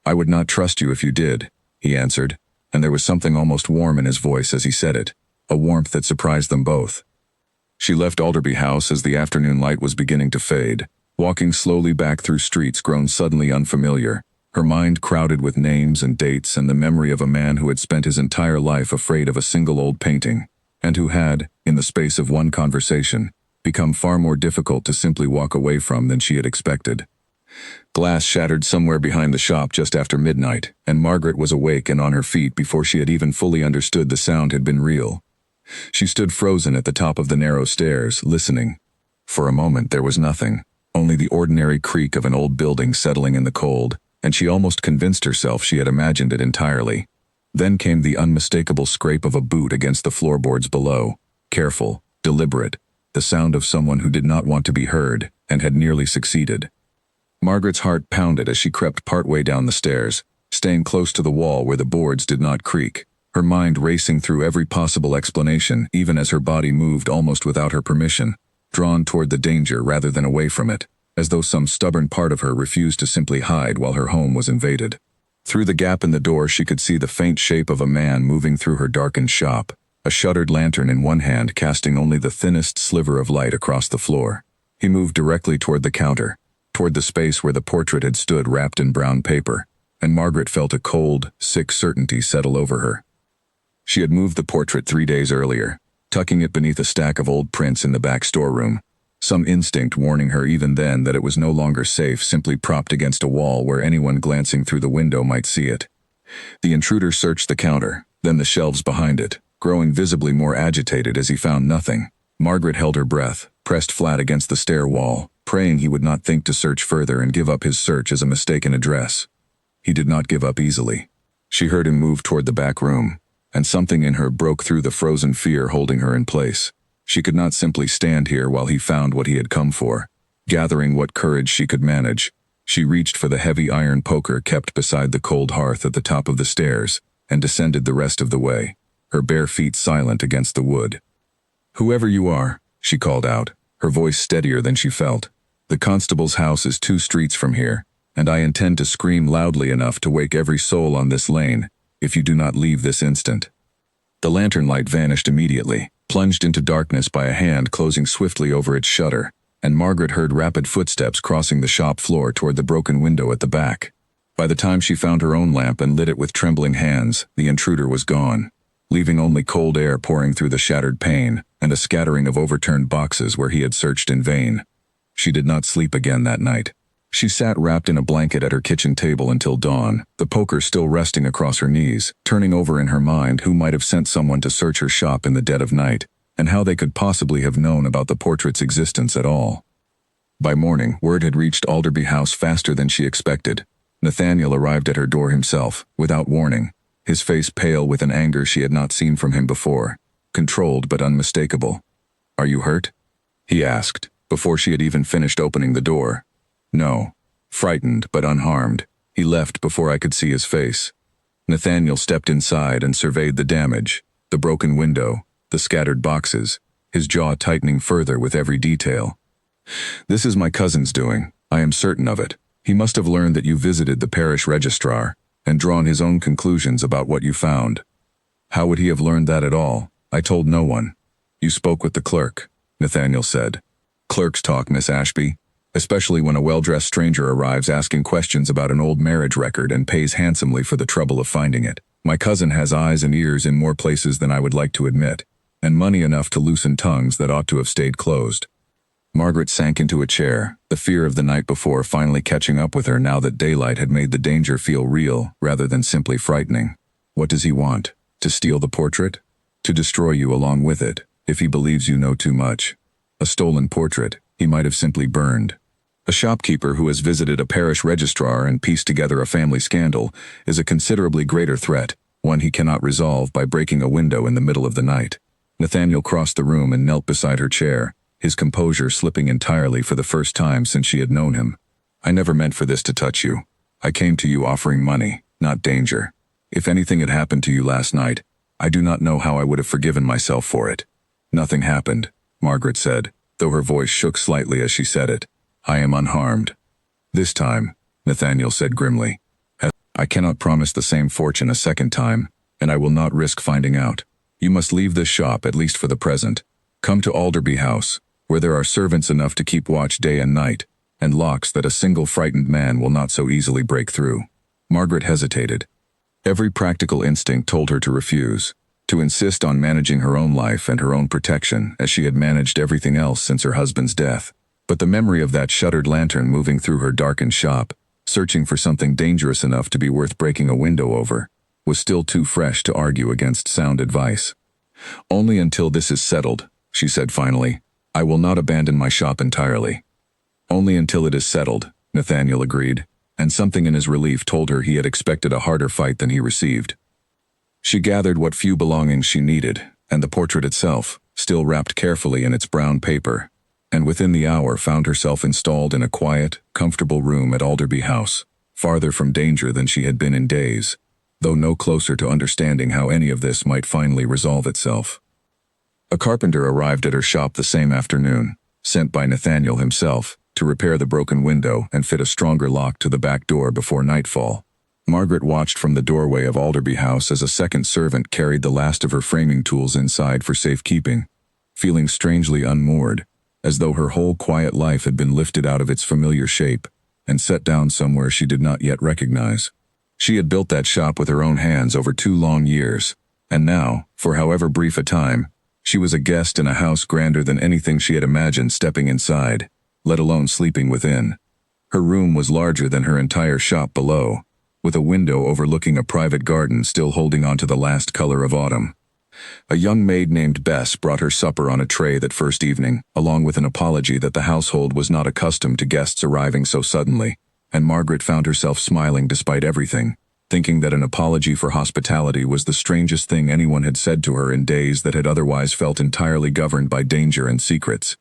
"I would not trust you if you did," he answered, and there was something almost warm in his voice as he said it, a warmth that surprised them both. She left Alderby House as the afternoon light was beginning to fade, walking slowly back through streets grown suddenly unfamiliar, her mind crowded with names and dates and the memory of a man who had spent his entire life afraid of a single old painting, and who had, in the space of one conversation, become far more difficult to simply walk away from than she had expected. Glass shattered somewhere behind the shop just after midnight, and Margaret was awake and on her feet before she had even fully understood the sound had been real. She stood frozen at the top of the narrow stairs, listening. For a moment there was nothing, only the ordinary creak of an old building settling in the cold, and she almost convinced herself she had imagined it entirely. Then came the unmistakable scrape of a boot against the floorboards below, careful, deliberate, the sound of someone who did not want to be heard, and had nearly succeeded. Margaret's heart pounded as she crept partway down the stairs, staying close to the wall where the boards did not creak, her mind racing through every possible explanation even as her body moved almost without her permission, drawn toward the danger rather than away from it, as though some stubborn part of her refused to simply hide while her home was invaded. Through the gap in the door she could see the faint shape of a man moving through her darkened shop, a shuttered lantern in one hand casting only the thinnest sliver of light across the floor. He moved directly toward the counter, toward the space where the portrait had stood wrapped in brown paper, and Margaret felt a cold, sick certainty settle over her. She had moved the portrait 3 days earlier, tucking it beneath a stack of old prints in the back storeroom, some instinct warning her even then that it was no longer safe simply propped against a wall where anyone glancing through the window might see it. The intruder searched the counter, then the shelves behind it, growing visibly more agitated as he found nothing. Margaret held her breath, pressed flat against the stair wall, praying he would not think to search further and give up his search as a mistaken address. He did not give up easily. She heard him move toward the back room, and something in her broke through the frozen fear holding her in place. She could not simply stand here while he found what he had come for. Gathering what courage she could manage, she reached for the heavy iron poker kept beside the cold hearth at the top of the stairs, and descended the rest of the way, her bare feet silent against the wood. "Whoever you are," she called out, her voice steadier than she felt. "The constable's house is 2 streets from here, and I intend to scream loudly enough to wake every soul on this lane, if you do not leave this instant." The lantern light vanished immediately, plunged into darkness by a hand closing swiftly over its shutter, and Margaret heard rapid footsteps crossing the shop floor toward the broken window at the back. By the time she found her own lamp and lit it with trembling hands, the intruder was gone, leaving only cold air pouring through the shattered pane and a scattering of overturned boxes where he had searched in vain. She did not sleep again that night. She sat wrapped in a blanket at her kitchen table until dawn, the poker still resting across her knees, turning over in her mind who might have sent someone to search her shop in the dead of night, and how they could possibly have known about the portrait's existence at all. By morning, word had reached Alderby House faster than she expected. Nathaniel arrived at her door himself, without warning, his face pale with an anger she had not seen from him before, controlled but unmistakable. "Are you hurt?" he asked, before she had even finished opening the door. "No." Frightened but unharmed, he left before I could see his face. Nathaniel stepped inside and surveyed the damage, the broken window, the scattered boxes, his jaw tightening further with every detail. "This is my cousin's doing, I am certain of it. He must have learned that you visited the parish registrar, and drawn his own conclusions about what you found." "How would he have learned that at all? I told no one." "You spoke with the clerk," Nathaniel said. "Clerks talk, Miss Ashby, especially when a well-dressed stranger arrives asking questions about an old marriage record and pays handsomely for the trouble of finding it. My cousin has eyes and ears in more places than I would like to admit, and money enough to loosen tongues that ought to have stayed closed." Margaret sank into a chair, the fear of the night before finally catching up with her now that daylight had made the danger feel real rather than simply frightening. "What does he want? To steal the portrait? To destroy you along with it, if he believes you know too much. A stolen portrait, he might have simply burned. A shopkeeper who has visited a parish registrar and pieced together a family scandal is a considerably greater threat, one he cannot resolve by breaking a window in the middle of the night." Nathaniel crossed the room and knelt beside her chair, his composure slipping entirely for the first time since she had known him. "I never meant for this to touch you. I came to you offering money, not danger. If anything had happened to you last night, I do not know how I would have forgiven myself for it." "Nothing happened," Margaret said, though her voice shook slightly as she said it. "I am unharmed." "This time," Nathaniel said grimly. "I cannot promise the same fortune a second time, and I will not risk finding out. You must leave this shop, at least for the present. Come to Alderby House, where there are servants enough to keep watch day and night, and locks that a single frightened man will not so easily break through." Margaret hesitated. Every practical instinct told her to refuse, to insist on managing her own life and her own protection as she had managed everything else since her husband's death. But the memory of that shuttered lantern moving through her darkened shop, searching for something dangerous enough to be worth breaking a window over, was still too fresh to argue against sound advice. "Only until this is settled," she said finally. "I will not abandon my shop entirely." "Only until it is settled," Nathaniel agreed, and something in his relief told her he had expected a harder fight than he received. She gathered what few belongings she needed, and the portrait itself, still wrapped carefully in its brown paper, and within the hour found herself installed in a quiet, comfortable room at Alderby House, farther from danger than she had been in days, though no closer to understanding how any of this might finally resolve itself. A carpenter arrived at her shop the same afternoon, sent by Nathaniel himself, to repair the broken window and fit a stronger lock to the back door before nightfall. Margaret watched from the doorway of Alderby House as a second servant carried the last of her framing tools inside for safekeeping, feeling strangely unmoored, as though her whole quiet life had been lifted out of its familiar shape and set down somewhere she did not yet recognize. She had built that shop with her own hands over 2 long years, And now, for however brief a time, she was a guest in a house grander than anything she had imagined stepping inside, let alone sleeping within. Her room was larger than her entire shop below, with a window overlooking a private garden still holding on to the last color of autumn. A young maid named Bess brought her supper on a tray that first evening, along with an apology that the household was not accustomed to guests arriving so suddenly, and Margaret found herself smiling despite everything, thinking that an apology for hospitality was the strangest thing anyone had said to her in days that had otherwise felt entirely governed by danger and secrets.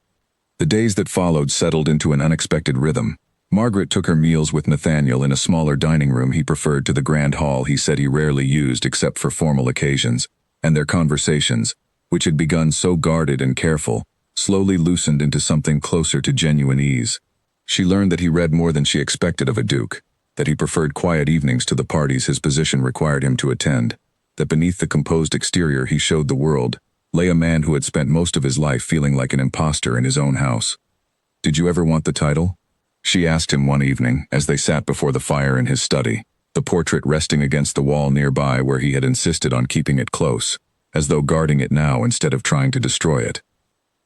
The days that followed settled into an unexpected rhythm. Margaret took her meals with Nathaniel in a smaller dining room he preferred to the grand hall he said he rarely used except for formal occasions, and their conversations, which had begun so guarded and careful, slowly loosened into something closer to genuine ease. She learned that he read more than she expected of a duke, that he preferred quiet evenings to the parties his position required him to attend, that beneath the composed exterior he showed the world lay a man who had spent most of his life feeling like an imposter in his own house. "Did you ever want the title?" she asked him one evening as they sat before the fire in his study, the portrait resting against the wall nearby where he had insisted on keeping it close, as though guarding it now instead of trying to destroy it.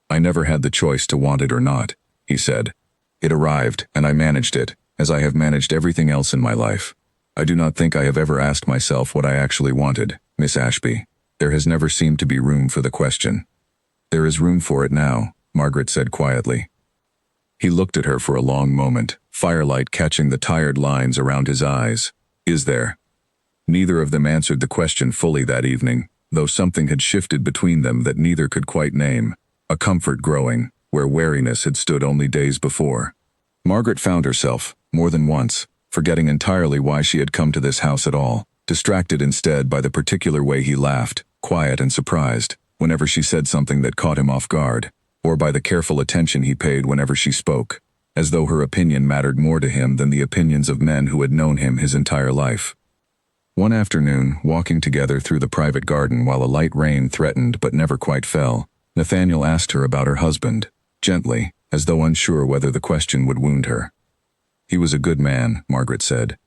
"I never had the choice to want it or not," he said. "It arrived, and I managed it, as I have managed everything else in my life. I do not think I have ever asked myself what I actually wanted, Miss Ashby. There has never seemed to be room for the question." "There is room for it now," Margaret said quietly. He looked at her for a long moment, firelight catching the tired lines around his eyes. "Is there?" Neither of them answered the question fully that evening, though something had shifted between them that neither could quite name, a comfort growing, where wariness had stood only days before. Margaret found herself, more than once, forgetting entirely why she had come to this house at all, distracted instead by the particular way he laughed, quiet and surprised, whenever she said something that caught him off guard, or by the careful attention he paid whenever she spoke, as though her opinion mattered more to him than the opinions of men who had known him his entire life. One afternoon, walking together through the private garden while a light rain threatened but never quite fell, Nathaniel asked her about her husband, gently, as though unsure whether the question would wound her. "He was a good man," Margaret said.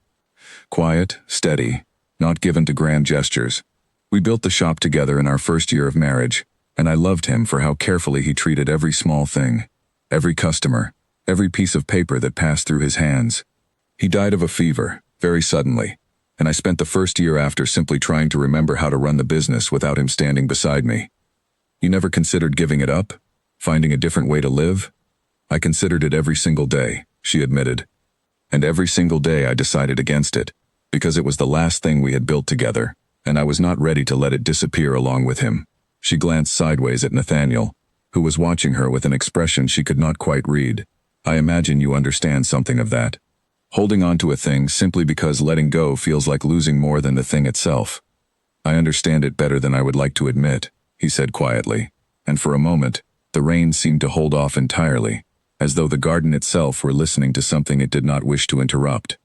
"Quiet, steady, not given to grand gestures. We built the shop together in our first year of marriage, and I loved him for how carefully he treated every small thing, every customer, every piece of paper that passed through his hands. He died of a fever, very suddenly, and I spent the first year after simply trying to remember how to run the business without him standing beside me." "You never considered giving it up? Finding a different way to live?" "I considered it every single day," she admitted. "And every single day I decided against it, because it was the last thing we had built together, and I was not ready to let it disappear along with him." She glanced sideways at Nathaniel, who was watching her with an expression she could not quite read. "I imagine you understand something of that. Holding on to a thing simply because letting go feels like losing more than the thing itself." "I understand it better than I would like to admit," he said quietly, and for a moment, the rain seemed to hold off entirely, as though the garden itself were listening to something it did not wish to interrupt.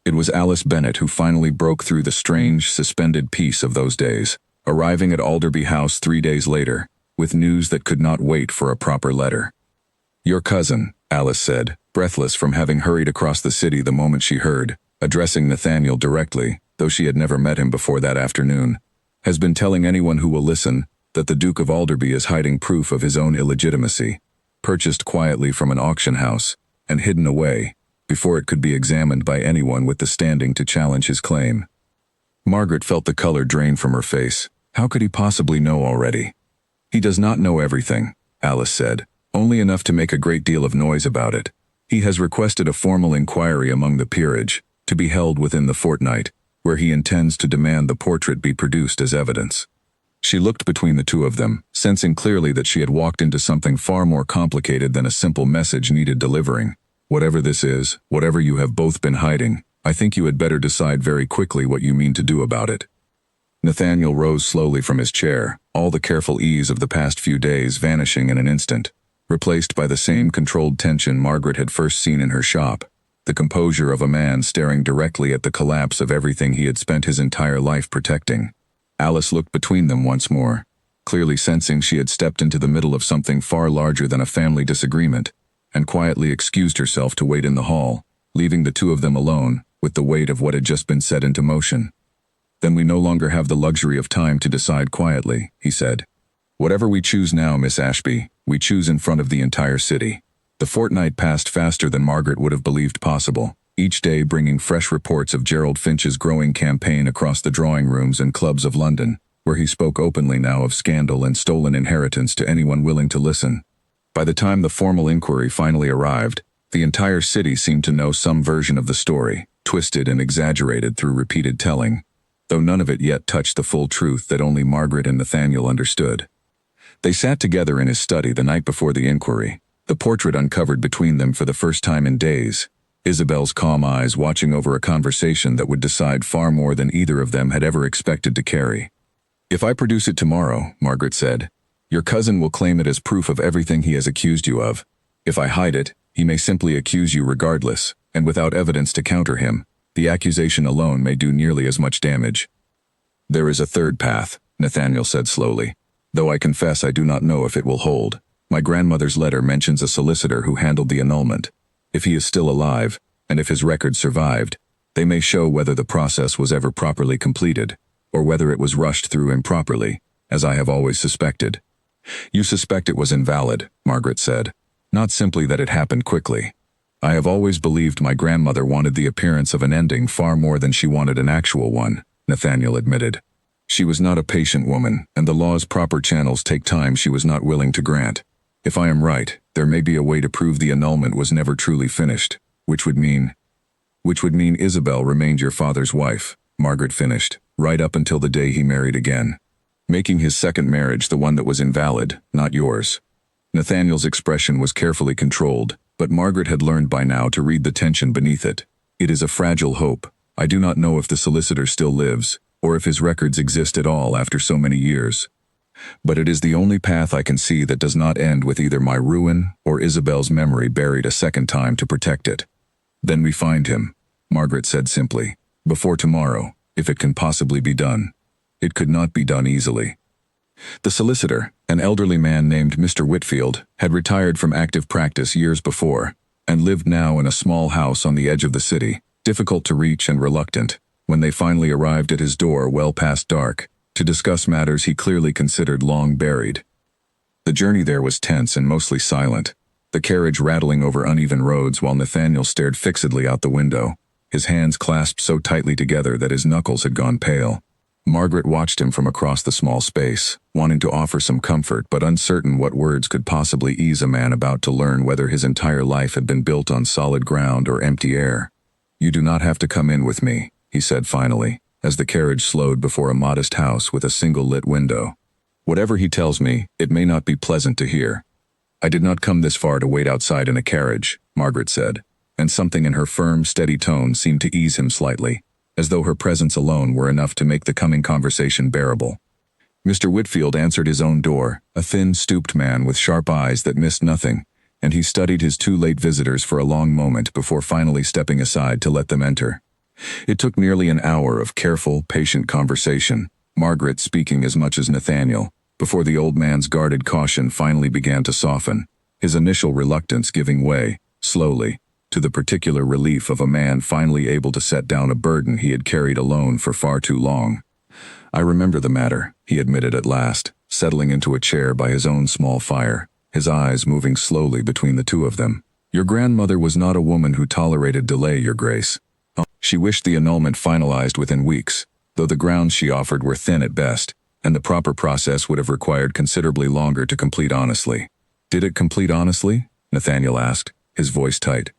It was Alice Bennet who finally broke through the strange, suspended peace of those days, arriving at Alderby House 3 days later, with news that could not wait for a proper letter. "Your cousin," Alice said, breathless from having hurried across the city the moment she heard, addressing Nathaniel directly, though she had never met him before that afternoon, "has been telling anyone who will listen that the Duke of Alderby is hiding proof of his own illegitimacy, purchased quietly from an auction house, and hidden away, before it could be examined by anyone with the standing to challenge his claim." Margaret felt the color drain from her face. How could he possibly know already? "He does not know everything," Alice said, "only enough to make a great deal of noise about it. He has requested a formal inquiry among the peerage, to be held within the fortnight, where he intends to demand the portrait be produced as evidence." She looked between the two of them, sensing clearly that she had walked into something far more complicated than a simple message needed delivering. "Whatever this is, whatever you have both been hiding, I think you had better decide very quickly what you mean to do about it." Nathaniel rose slowly from his chair, all the careful ease of the past few days vanishing in an instant, replaced by the same controlled tension Margaret had first seen in her shop, the composure of a man staring directly at the collapse of everything he had spent his entire life protecting. Alice looked between them once more, clearly sensing she had stepped into the middle of something far larger than a family disagreement, and quietly excused herself to wait in the hall, leaving the two of them alone, with the weight of what had just been set into motion. Then we no longer have the luxury of time to decide quietly, he said. Whatever we choose now, Miss Ashby, we choose in front of the entire city. The fortnight passed faster than Margaret would have believed possible, each day bringing fresh reports of Gerald Finch's growing campaign across the drawing rooms and clubs of London, where he spoke openly now of scandal and stolen inheritance to anyone willing to listen. By the time the formal inquiry finally arrived, the entire city seemed to know some version of the story, twisted and exaggerated through repeated telling, though none of it yet touched the full truth that only Margaret and Nathaniel understood. They sat together in his study the night before the inquiry, the portrait uncovered between them for the first time in days, Isabel's calm eyes watching over a conversation that would decide far more than either of them had ever expected to carry. If I produce it tomorrow, Margaret said, your cousin will claim it as proof of everything he has accused you of. If I hide it, he may simply accuse you regardless, and without evidence to counter him, the accusation alone may do nearly as much damage. There is a third path, Nathaniel said slowly, though I confess I do not know if it will hold. My grandmother's letter mentions a solicitor who handled the annulment. If he is still alive, and if his records survived, they may show whether the process was ever properly completed, or whether it was rushed through improperly, as I have always suspected. You suspect it was invalid, Margaret said, not simply that it happened quickly. I have always believed my grandmother wanted the appearance of an ending far more than she wanted an actual one, Nathaniel admitted. She was not a patient woman, and the law's proper channels take time she was not willing to grant. If I am right, there may be a way to prove the annulment was never truly finished, which would mean Isabel remained your father's wife, Margaret finished, right up until the day he married again, making his second marriage the one that was invalid, not yours. Nathaniel's expression was carefully controlled, but Margaret had learned by now to read the tension beneath it. It is a fragile hope. I do not know if the solicitor still lives, or if his records exist at all after so many years. But it is the only path I can see that does not end with either my ruin or Isabel's memory buried a second time to protect it. Then we find him, Margaret said simply, before tomorrow, if it can possibly be done. It could not be done easily. The solicitor, an elderly man named Mr. Whitfield, had retired from active practice years before, and lived now in a small house on the edge of the city, difficult to reach and reluctant, when they finally arrived at his door well past dark, to discuss matters he clearly considered long buried. The journey there was tense and mostly silent, the carriage rattling over uneven roads while Nathaniel stared fixedly out the window, his hands clasped so tightly together that his knuckles had gone pale. Margaret watched him from across the small space, wanting to offer some comfort but uncertain what words could possibly ease a man about to learn whether his entire life had been built on solid ground or empty air. You do not have to come in with me, he said finally, as the carriage slowed before a modest house with a single lit window. Whatever he tells me, it may not be pleasant to hear. I did not come this far to wait outside in a carriage, Margaret said, and something in her firm, steady tone seemed to ease him slightly, as though her presence alone were enough to make the coming conversation bearable. Mr. Whitfield answered his own door, a thin, stooped man with sharp eyes that missed nothing, and he studied his two late visitors for a long moment before finally stepping aside to let them enter. It took nearly an hour of careful, patient conversation, Margaret speaking as much as Nathaniel, before the old man's guarded caution finally began to soften, his initial reluctance giving way, slowly, to the particular relief of a man finally able to set down a burden he had carried alone for far too long. I remember the matter, he admitted at last, settling into a chair by his own small fire, his eyes moving slowly between the two of them. Your grandmother was not a woman who tolerated delay, Your Grace. She wished the annulment finalized within weeks, though the grounds she offered were thin at best, and the proper process would have required considerably longer to complete honestly. Did it complete honestly? Nathaniel asked, his voice tight.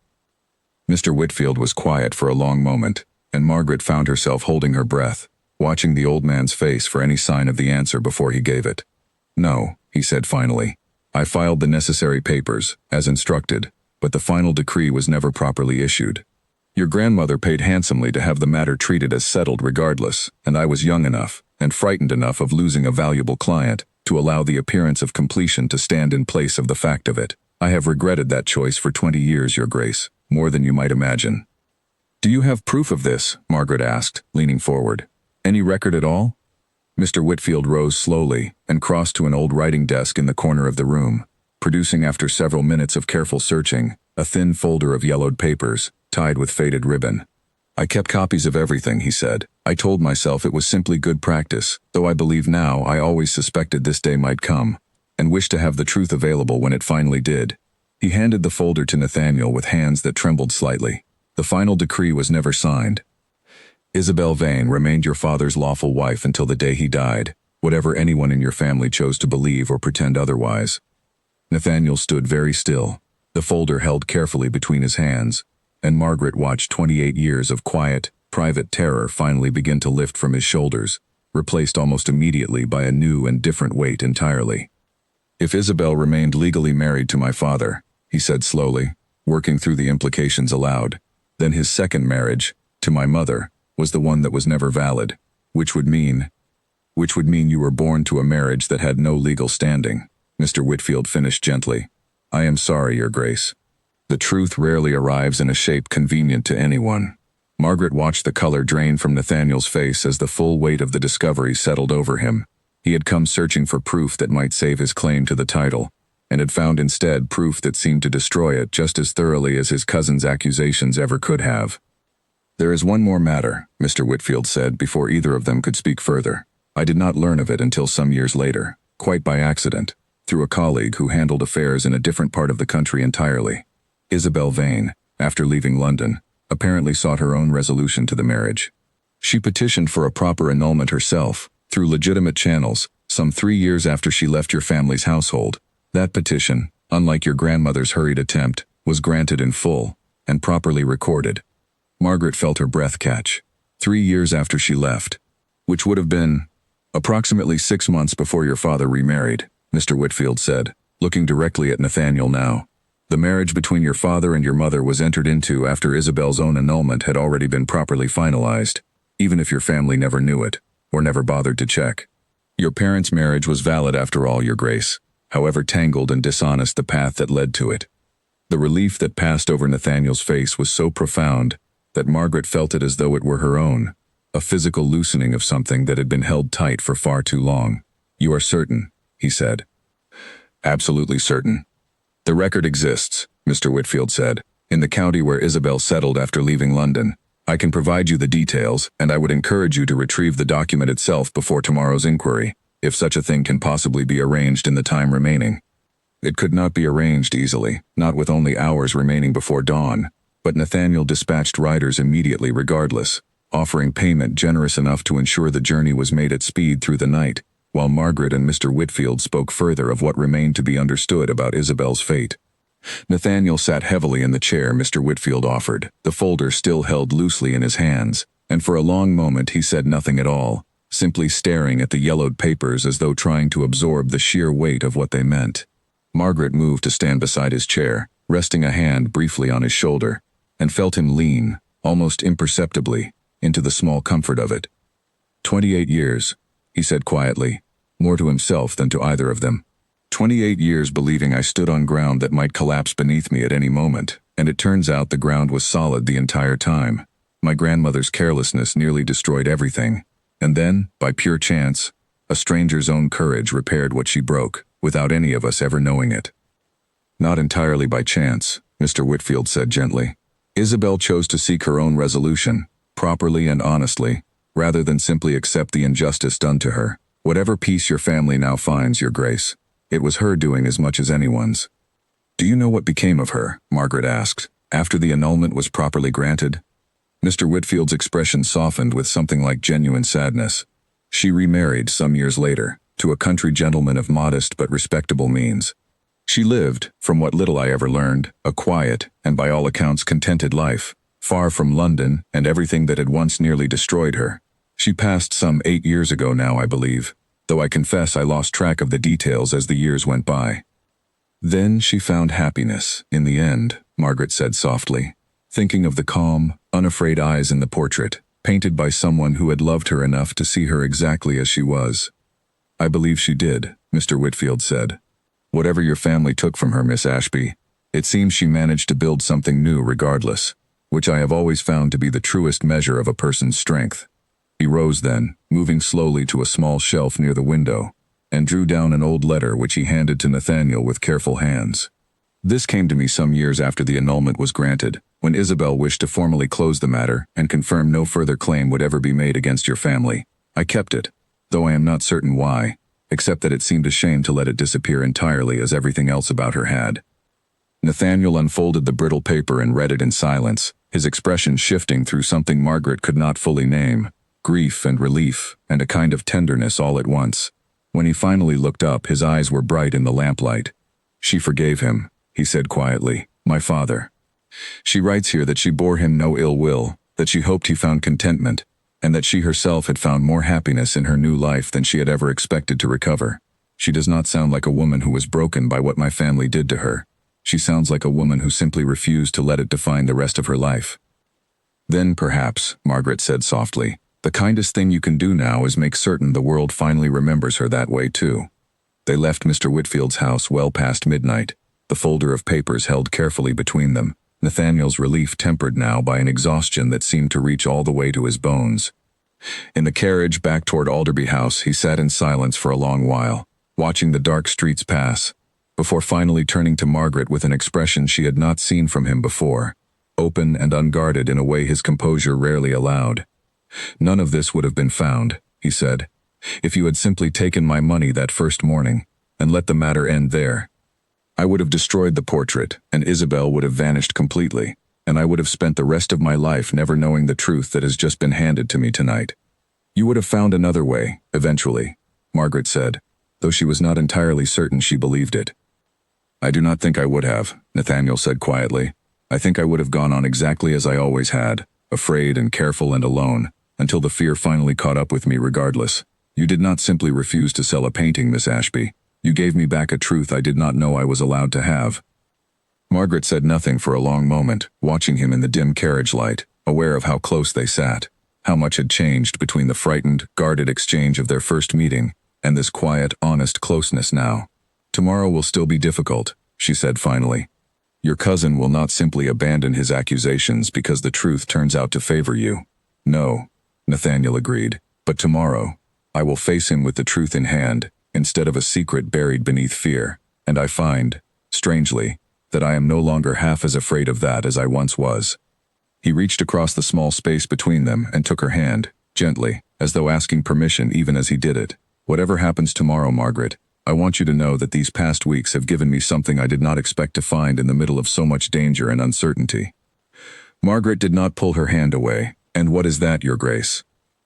Mr. Whitfield was quiet for a long moment, and Margaret found herself holding her breath, watching the old man's face for any sign of the answer before he gave it. No, he said finally. I filed the necessary papers, as instructed, but the final decree was never properly issued. Your grandmother paid handsomely to have the matter treated as settled regardless, and I was young enough, and frightened enough of losing a valuable client, to allow the appearance of completion to stand in place of the fact of it. I have regretted that choice for 20 years, Your Grace, more than you might imagine. Do you have proof of this? Margaret asked, leaning forward. Any record at all? Mr. Whitfield rose slowly and crossed to an old writing desk in the corner of the room, producing after several minutes of careful searching, a thin folder of yellowed papers, tied with faded ribbon. I kept copies of everything, he said. I told myself it was simply good practice, though I believe now I always suspected this day might come, and wished to have the truth available when it finally did. He handed the folder to Nathaniel with hands that trembled slightly. The final decree was never signed. Isabel Vane remained your father's lawful wife until the day he died, whatever anyone in your family chose to believe or pretend otherwise. Nathaniel stood very still, the folder held carefully between his hands, and Margaret watched 28 years of quiet, private terror finally begin to lift from his shoulders, replaced almost immediately by a new and different weight entirely. If Isabel remained legally married to my father, he said slowly, working through the implications aloud, then his second marriage, to my mother, was the one that was never valid, which would mean you were born to a marriage that had no legal standing, Mr. Whitfield finished gently. I am sorry, Your Grace. The truth rarely arrives in a shape convenient to anyone. Margaret watched the color drain from Nathaniel's face as the full weight of the discovery settled over him. He had come searching for proof that might save his claim to the title, and had found instead proof that seemed to destroy it just as thoroughly as his cousin's accusations ever could have. There is one more matter, Mr. Whitfield said before either of them could speak further. I did not learn of it until some years later, quite by accident, through a colleague who handled affairs in a different part of the country entirely. Isabel Vane, after leaving London, apparently sought her own resolution to the marriage. She petitioned for a proper annulment herself, through legitimate channels, some 3 years after she left your family's household. That petition, unlike your grandmother's hurried attempt, was granted in full, and properly recorded. Margaret felt her breath catch. 3 years after she left, which would have been approximately 6 months before your father remarried, Mr. Whitfield said, looking directly at Nathaniel now. The marriage between your father and your mother was entered into after Isabel's own annulment had already been properly finalized, even if your family never knew it, or never bothered to check. Your parents' marriage was valid after all, Your Grace, however tangled and dishonest the path that led to it. The relief that passed over Nathaniel's face was so profound that Margaret felt it as though it were her own, a physical loosening of something that had been held tight for far too long. You are certain, he said. Absolutely certain. The record exists, Mr. Whitfield said, in the county where Isabel settled after leaving London. I can provide you the details, and I would encourage you to retrieve the document itself before tomorrow's inquiry, if such a thing can possibly be arranged in the time remaining. It could not be arranged easily, not with only hours remaining before dawn, but Nathaniel dispatched riders immediately regardless, offering payment generous enough to ensure the journey was made at speed through the night, while Margaret and Mr. Whitfield spoke further of what remained to be understood about Isabel's fate. Nathaniel sat heavily in the chair Mr. Whitfield offered, the folder still held loosely in his hands, and for a long moment he said nothing at all, simply staring at the yellowed papers as though trying to absorb the sheer weight of what they meant. Margaret moved to stand beside his chair, resting a hand briefly on his shoulder, and felt him lean, almost imperceptibly, into the small comfort of it. 28 years, he said quietly, more to himself than to either of them. 28 years believing I stood on ground that might collapse beneath me at any moment, and it turns out the ground was solid the entire time. My grandmother's carelessness nearly destroyed everything, and then, by pure chance, a stranger's own courage repaired what she broke, without any of us ever knowing it. Not entirely by chance, Mr. Whitfield said gently. Isabel chose to seek her own resolution, properly and honestly, rather than simply accept the injustice done to her. Whatever peace your family now finds, Your Grace, it was her doing as much as anyone's. Do you know what became of her? Margaret asked, after the annulment was properly granted. Mr. Whitfield's expression softened with something like genuine sadness. She remarried some years later, to a country gentleman of modest but respectable means. She lived, from what little I ever learned, a quiet, and by all accounts contented life, far from London and everything that had once nearly destroyed her. She passed some 8 years ago now, I believe, though I confess I lost track of the details as the years went by. Then she found happiness, in the end, Margaret said softly, thinking of the calm, unafraid eyes in the portrait, painted by someone who had loved her enough to see her exactly as she was. I believe she did, Mr. Whitfield said. Whatever your family took from her, Miss Ashby, it seems she managed to build something new regardless, which I have always found to be the truest measure of a person's strength. He rose then, moving slowly to a small shelf near the window, and drew down an old letter which he handed to Nathaniel with careful hands. This came to me some years after the annulment was granted, when Isabel wished to formally close the matter and confirm no further claim would ever be made against your family. I kept it, though I am not certain why, except that it seemed a shame to let it disappear entirely as everything else about her had. Nathaniel unfolded the brittle paper and read it in silence, his expression shifting through something Margaret could not fully name, grief and relief, and a kind of tenderness all at once. When he finally looked up, his eyes were bright in the lamplight. "She forgave him," he said quietly, "my father. She writes here that she bore him no ill will, that she hoped he found contentment, and that she herself had found more happiness in her new life than she had ever expected to recover. She does not sound like a woman who was broken by what my family did to her. She sounds like a woman who simply refused to let it define the rest of her life." "Then perhaps," Margaret said softly, "the kindest thing you can do now is make certain the world finally remembers her that way too." They left Mr. Whitfield's house well past midnight, the folder of papers held carefully between them, Nathaniel's relief tempered now by an exhaustion that seemed to reach all the way to his bones. In the carriage back toward Alderby House, he sat in silence for a long while, watching the dark streets pass, before finally turning to Margaret with an expression she had not seen from him before, open and unguarded in a way his composure rarely allowed. "None of this would have been found," he said, "if you had simply taken my money that first morning, and let the matter end there. I would have destroyed the portrait, and Isabel would have vanished completely, and I would have spent the rest of my life never knowing the truth that has just been handed to me tonight. You would have found another way, eventually," Margaret said, though she was not entirely certain she believed it. "I do not think I would have," Nathaniel said quietly. "I think I would have gone on exactly as I always had, afraid and careful and alone, until the fear finally caught up with me regardless. You did not simply refuse to sell a painting, Miss Ashby. You gave me back a truth I did not know I was allowed to have." Margaret said nothing for a long moment, watching him in the dim carriage light, aware of how close they sat, how much had changed between the frightened, guarded exchange of their first meeting and this quiet, honest closeness now. "Tomorrow will still be difficult," she said finally. "Your cousin will not simply abandon his accusations because the truth turns out to favor you." "No," Nathaniel agreed, "but tomorrow, I will face him with the truth in hand, instead of a secret buried beneath fear, and I find, strangely, that I am no longer half as afraid of that as I once was." He reached across the small space between them and took her hand, gently, as though asking permission even as he did it. "Whatever happens tomorrow, Margaret, I want you to know that these past weeks have given me something I did not expect to find in the middle of so much danger and uncertainty." Margaret did not pull her hand away. "And what is that, Your Grace?"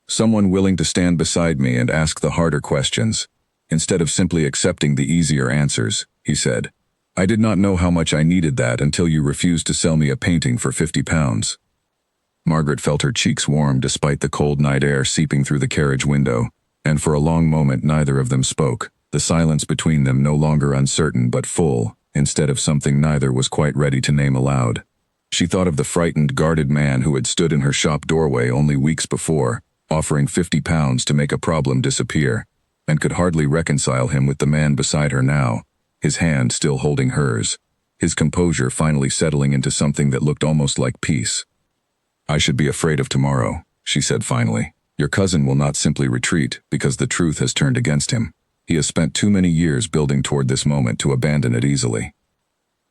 "Someone willing to stand beside me and ask the harder questions, instead of simply accepting the easier answers," he said. "I did not know how much I needed that until you refused to sell me a painting for £50. Margaret felt her cheeks warm despite the cold night air seeping through the carriage window, and for a long moment neither of them spoke, the silence between them no longer uncertain but full, instead of something neither was quite ready to name aloud. She thought of the frightened, guarded man who had stood in her shop doorway only weeks before, offering £50 to make a problem disappear, and could hardly reconcile him with the man beside her now, his hand still holding hers, his composure finally settling into something that looked almost like peace. "I should be afraid of tomorrow," she said finally. "Your cousin will not simply retreat because the truth has turned against him. He has spent too many years building toward this moment to abandon it easily."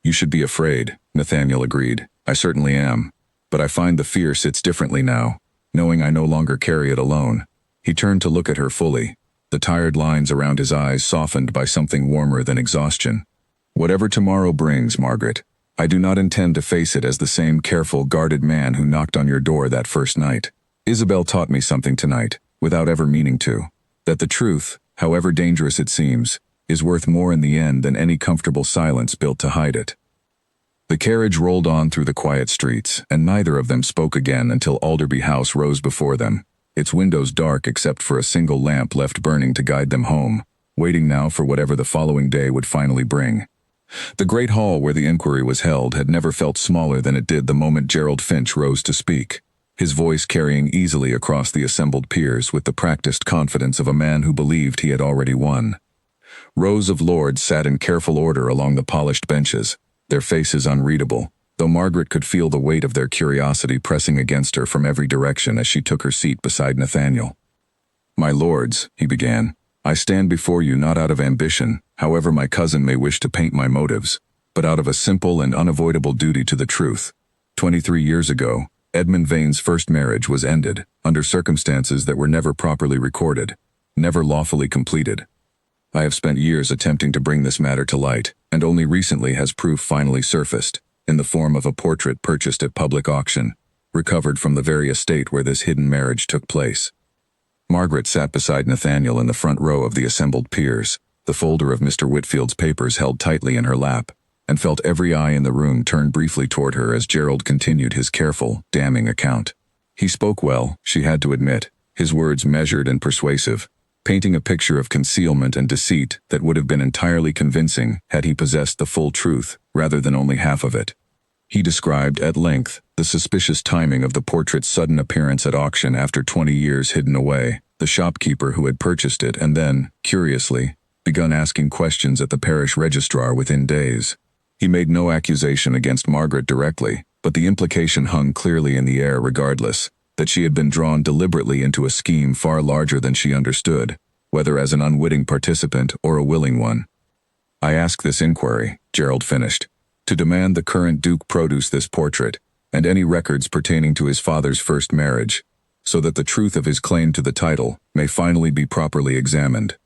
"You should be afraid," Nathaniel agreed. "I certainly am. But I find the fear sits differently now, knowing I no longer carry it alone." He turned to look at her fully, the tired lines around his eyes softened by something warmer than exhaustion. "Whatever tomorrow brings, Margaret, I do not intend to face it as the same careful, guarded man who knocked on your door that first night. Isabel taught me something tonight, without ever meaning to, that the truth, however dangerous it seems, is worth more in the end than any comfortable silence built to hide it." The carriage rolled on through the quiet streets, and neither of them spoke again until Alderby House rose before them, its windows dark except for a single lamp left burning to guide them home, waiting now for whatever the following day would finally bring. The great hall where the inquiry was held had never felt smaller than it did the moment Gerald Finch rose to speak, his voice carrying easily across the assembled peers with the practiced confidence of a man who believed he had already won. Rows of lords sat in careful order along the polished benches, their faces unreadable, though Margaret could feel the weight of their curiosity pressing against her from every direction as she took her seat beside Nathaniel. "My lords," he began, "I stand before you not out of ambition, however my cousin may wish to paint my motives, but out of a simple and unavoidable duty to the truth. 23 years ago, Edmund Vane's first marriage was ended, under circumstances that were never properly recorded, never lawfully completed. I have spent years attempting to bring this matter to light, and only recently has proof finally surfaced, in the form of a portrait purchased at public auction, recovered from the very estate where this hidden marriage took place. Margaret sat beside Nathaniel in the front row of the assembled peers, the folder of Mr. Whitfield's papers held tightly in her lap, and felt every eye in the room turn briefly toward her as Gerald continued his careful, damning account. He spoke well, she had to admit, his words measured and persuasive, painting a picture of concealment and deceit that would have been entirely convincing had he possessed the full truth rather than only half of it. He described, at length, the suspicious timing of the portrait's sudden appearance at auction after 20 years hidden away, the shopkeeper who had purchased it and then, curiously, begun asking questions at the parish registrar within days. He made no accusation against Margaret directly, but the implication hung clearly in the air regardless, that she had been drawn deliberately into a scheme far larger than she understood, whether as an unwitting participant or a willing one. I ask this inquiry, Gerald finished, to demand the current Duke produce this portrait, and any records pertaining to his father's first marriage, so that the truth of his claim to the title may finally be properly examined.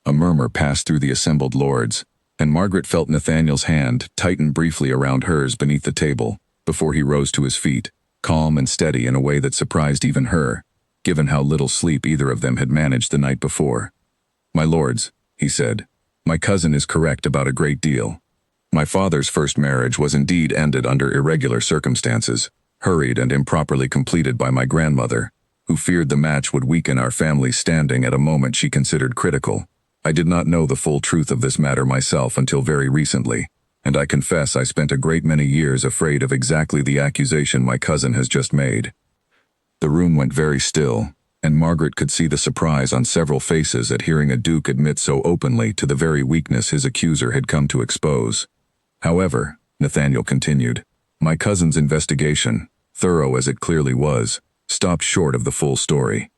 A murmur passed through the assembled lords, and Margaret felt Nathaniel's hand tighten briefly around hers beneath the table, before he rose to his feet, calm and steady in a way that surprised even her, given how little sleep either of them had managed the night before. "My lords," he said, "my cousin is correct about a great deal. My father's first marriage was indeed ended under irregular circumstances, hurried and improperly completed by my grandmother, who feared the match would weaken our family's standing at a moment she considered critical. I did not know the full truth of this matter myself until very recently, and I confess I spent a great many years afraid of exactly the accusation my cousin has just made." The room went very still, and Margaret could see the surprise on several faces at hearing a duke admit so openly to the very weakness his accuser had come to expose. "However," Nathaniel continued, "my cousin's investigation, thorough as it clearly was, stopped short of the full story.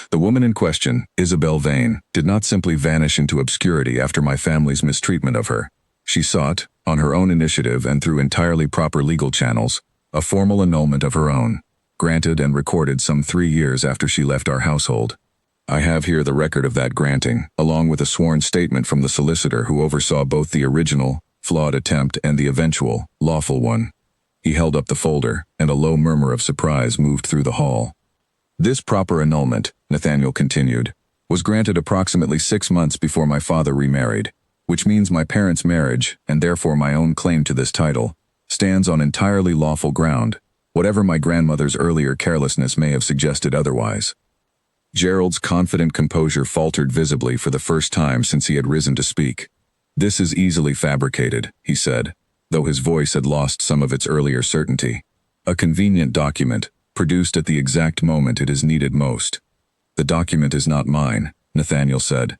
The woman in question, Isabel Vane, did not simply vanish into obscurity after my family's mistreatment of her. She sought, on her own initiative and through entirely proper legal channels, a formal annulment of her own, granted and recorded some 3 years after she left our household. I have here the record of that granting, along with a sworn statement from the solicitor who oversaw both the original, flawed attempt and the eventual, lawful one." He held up the folder, and a low murmur of surprise moved through the hall. "This proper annulment," Nathaniel continued, "was granted approximately 6 months before my father remarried, which means my parents' marriage, and therefore my own claim to this title, stands on entirely lawful ground, whatever my grandmother's earlier carelessness may have suggested otherwise." Gerald's confident composure faltered visibly for the first time since he had risen to speak. "This is easily fabricated," he said, though his voice had lost some of its earlier certainty. "A convenient document, produced at the exact moment it is needed most." "The document is not mine," Nathaniel said.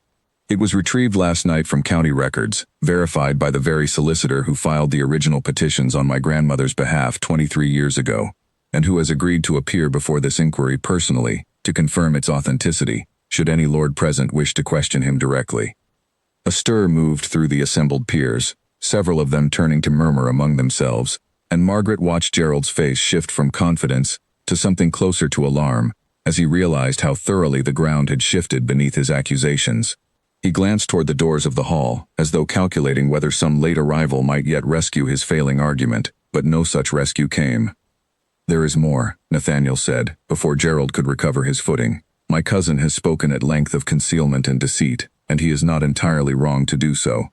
"It was retrieved last night from county records, verified by the very solicitor who filed the original petitions on my grandmother's behalf 23 years ago, and who has agreed to appear before this inquiry personally to confirm its authenticity, should any lord present wish to question him directly." A stir moved through the assembled peers, several of them turning to murmur among themselves, and Margaret watched Gerald's face shift from confidence to something closer to alarm, as he realized how thoroughly the ground had shifted beneath his accusations. He glanced toward the doors of the hall, as though calculating whether some late arrival might yet rescue his failing argument, but no such rescue came. "There is more," Nathaniel said, before Gerald could recover his footing. "My cousin has spoken at length of concealment and deceit, and he is not entirely wrong to do so.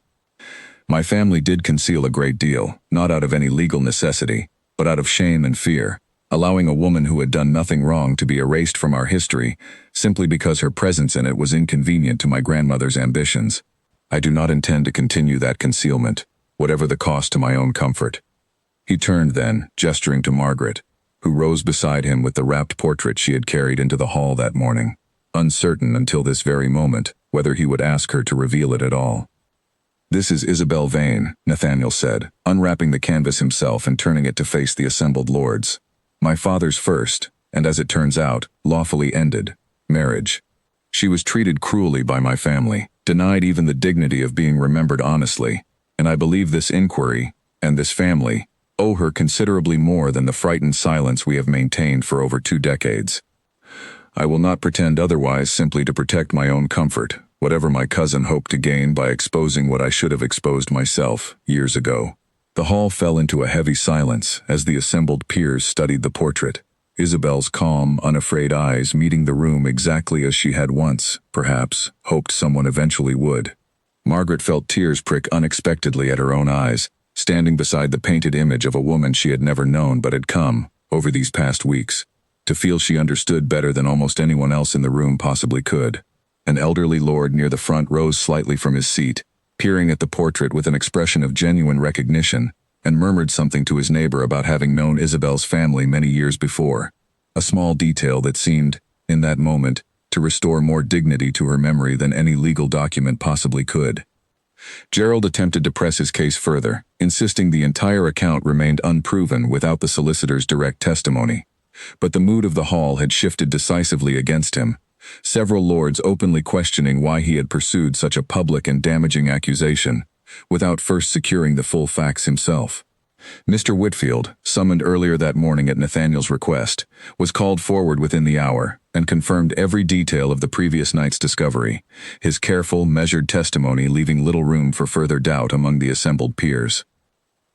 My family did conceal a great deal, not out of any legal necessity, but out of shame and fear, allowing a woman who had done nothing wrong to be erased from our history simply because her presence in it was inconvenient to my grandmother's ambitions. I do not intend to continue that concealment, whatever the cost to my own comfort." He turned then, gesturing to Margaret, who rose beside him with the wrapped portrait she had carried into the hall that morning, uncertain until this very moment whether he would ask her to reveal it at all. "This is Isabel Vane," Nathaniel said, unwrapping the canvas himself and turning it to face the assembled lords. "My father's first, and as it turns out, lawfully ended, marriage. She was treated cruelly by my family, denied even the dignity of being remembered honestly, And I believe this inquiry, and this family, owe her considerably more than the frightened silence we have maintained for over 2 decades. I will not pretend otherwise simply to protect my own comfort, whatever my cousin hoped to gain by exposing what I should have exposed myself, years ago. The hall fell into a heavy silence as the assembled peers studied the portrait, Isabel's calm, unafraid eyes meeting the room exactly as she had once, perhaps, hoped someone eventually would. Margaret felt tears prick unexpectedly at her own eyes, standing beside the painted image of a woman she had never known but had come, over these past weeks, to feel she understood better than almost anyone else in the room possibly could. An elderly lord near the front rose slightly from his seat, peering at the portrait with an expression of genuine recognition, and murmured something to his neighbor about having known Isabel's family many years before, a small detail that seemed, in that moment, to restore more dignity to her memory than any legal document possibly could. Gerald attempted to press his case further, insisting the entire account remained unproven without the solicitor's direct testimony. But the mood of the hall had shifted decisively against him, several lords openly questioning why he had pursued such a public and damaging accusation, without first securing the full facts himself. Mr. Whitfield, summoned earlier that morning at Nathaniel's request, was called forward within the hour, and confirmed every detail of the previous night's discovery, his careful, measured testimony leaving little room for further doubt among the assembled peers.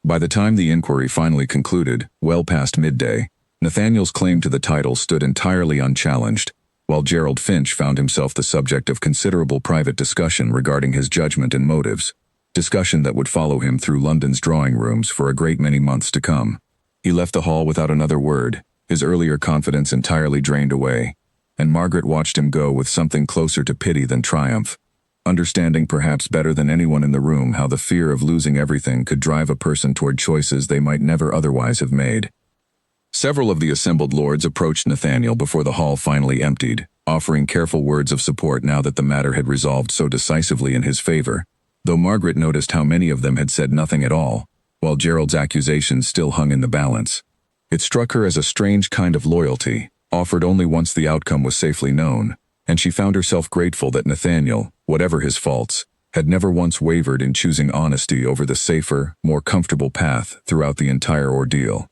By the time the inquiry finally concluded, well past midday, Nathaniel's claim to the title stood entirely unchallenged, while Gerald Finch found himself the subject of considerable private discussion regarding his judgment and motives, discussion that would follow him through London's drawing rooms for a great many months to come. He left the hall without another word, his earlier confidence entirely drained away, and Margaret watched him go with something closer to pity than triumph, understanding perhaps better than anyone in the room how the fear of losing everything could drive a person toward choices they might never otherwise have made. Several of the assembled lords approached Nathaniel before the hall finally emptied, offering careful words of support now that the matter had resolved so decisively in his favor, though Margaret noticed how many of them had said nothing at all, while Gerald's accusations still hung in the balance. It struck her as a strange kind of loyalty, offered only once the outcome was safely known, and she found herself grateful that Nathaniel, whatever his faults, had never once wavered in choosing honesty over the safer, more comfortable path throughout the entire ordeal.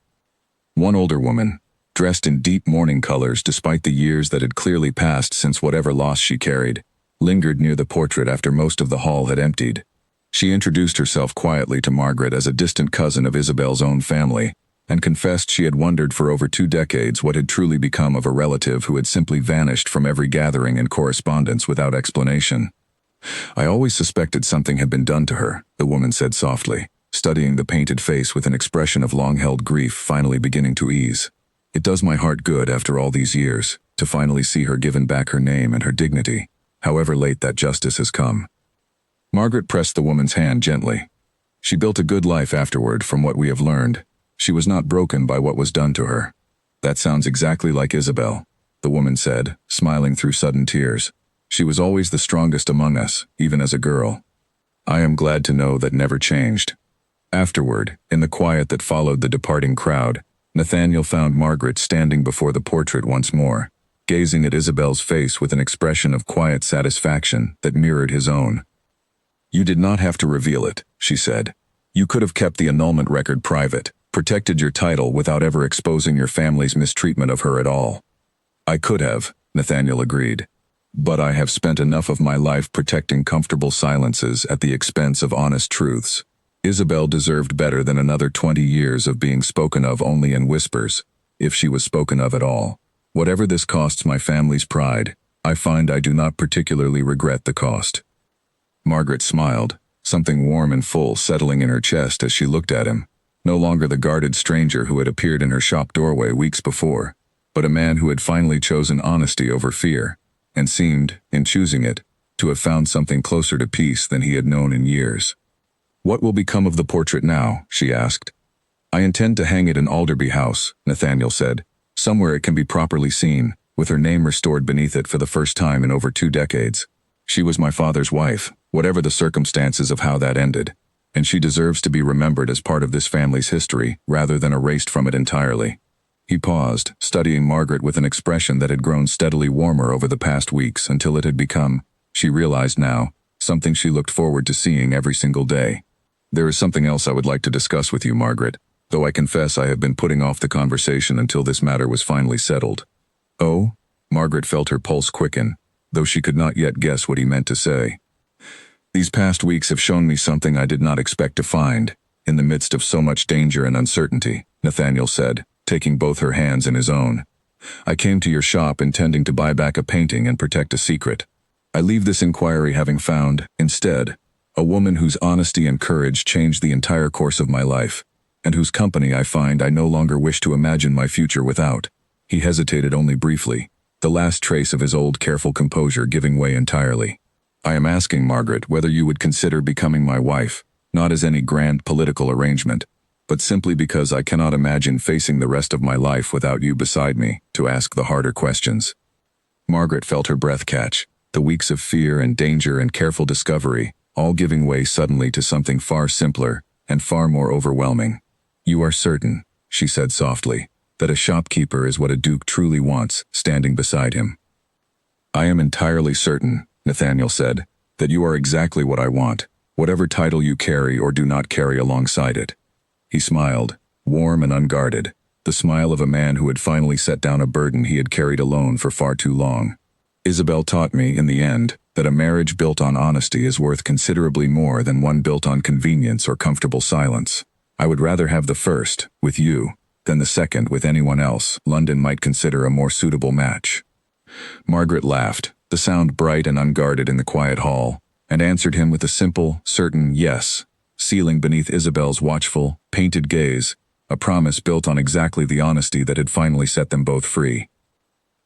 One older woman, dressed in deep mourning colors despite the years that had clearly passed since whatever loss she carried, lingered near the portrait after most of the hall had emptied. She introduced herself quietly to Margaret as a distant cousin of Isabel's own family, and confessed she had wondered for over 2 decades what had truly become of a relative who had simply vanished from every gathering and correspondence without explanation. "I always suspected something had been done to her," the woman said softly, studying the painted face with an expression of long-held grief finally beginning to ease. "It does my heart good after all these years, to finally see her given back her name and her dignity, however late that justice has come." Margaret pressed the woman's hand gently. "She built a good life afterward, from what we have learned. She was not broken by what was done to her." "That sounds exactly like Isabel," the woman said, smiling through sudden tears. "She was always the strongest among us, even as a girl. I am glad to know that never changed." Afterward, in the quiet that followed the departing crowd, Nathaniel found Margaret standing before the portrait once more, gazing at Isabel's face with an expression of quiet satisfaction that mirrored his own. "You did not have to reveal it," she said. "You could have kept the annulment record private, protected your title without ever exposing your family's mistreatment of her at all." "I could have," Nathaniel agreed. "But I have spent enough of my life protecting comfortable silences at the expense of honest truths. Isabel deserved better than another 20 years of being spoken of only in whispers, if she was spoken of at all. Whatever this costs my family's pride, I find I do not particularly regret the cost." Margaret smiled, something warm and full settling in her chest as she looked at him, no longer the guarded stranger who had appeared in her shop doorway weeks before, but a man who had finally chosen honesty over fear, and seemed, in choosing it, to have found something closer to peace than he had known in years. "What will become of the portrait now?" she asked. "I intend to hang it in Alderby House," Nathaniel said, "somewhere it can be properly seen, with her name restored beneath it for the first time in over 2 decades. She was my father's wife, whatever the circumstances of how that ended, and she deserves to be remembered as part of this family's history rather than erased from it entirely." He paused, studying Margaret with an expression that had grown steadily warmer over the past weeks until it had become, she realized now, something she looked forward to seeing every single day. There is something else I would like to discuss with you, Margaret, though I confess I have been putting off the conversation until this matter was finally settled. Oh? Margaret felt her pulse quicken, though she could not yet guess what he meant to say. These past weeks have shown me something I did not expect to find, in the midst of so much danger and uncertainty, Nathaniel said, taking both her hands in his own. I came to your shop intending to buy back a painting and protect a secret. I leave this inquiry having found, instead, a woman whose honesty and courage changed the entire course of my life, and whose company I find I no longer wish to imagine my future without. He hesitated only briefly, the last trace of his old careful composure giving way entirely. I am asking, Margaret, whether you would consider becoming my wife, not as any grand political arrangement, but simply because I cannot imagine facing the rest of my life without you beside me to ask the harder questions. Margaret felt her breath catch, the weeks of fear and danger and careful discovery, all giving way suddenly to something far simpler and far more overwhelming. You are certain, she said softly, that a shopkeeper is what a duke truly wants, standing beside him. I am entirely certain, Nathaniel said, that you are exactly what I want, whatever title you carry or do not carry alongside it. He smiled, warm and unguarded, the smile of a man who had finally set down a burden he had carried alone for far too long. Isabel taught me, in the end, that a marriage built on honesty is worth considerably more than one built on convenience or comfortable silence. I would rather have the first, with you, than the second with anyone else London might consider a more suitable match. Margaret laughed, the sound bright and unguarded in the quiet hall, and answered him with a simple, certain yes, sealing beneath Isabel's watchful, painted gaze, a promise built on exactly the honesty that had finally set them both free.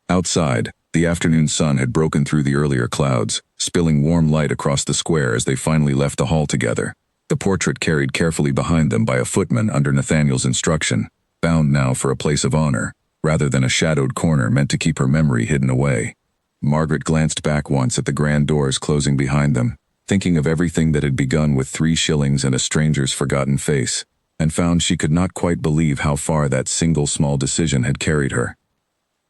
Outside, the afternoon sun had broken through the earlier clouds, spilling warm light across the square as they finally left the hall together, the portrait carried carefully behind them by a footman under Nathaniel's instruction, bound now for a place of honor, rather than a shadowed corner meant to keep her memory hidden away. Margaret glanced back once at the grand doors closing behind them, thinking of everything that had begun with 3 shillings and a stranger's forgotten face, and found she could not quite believe how far that single small decision had carried her.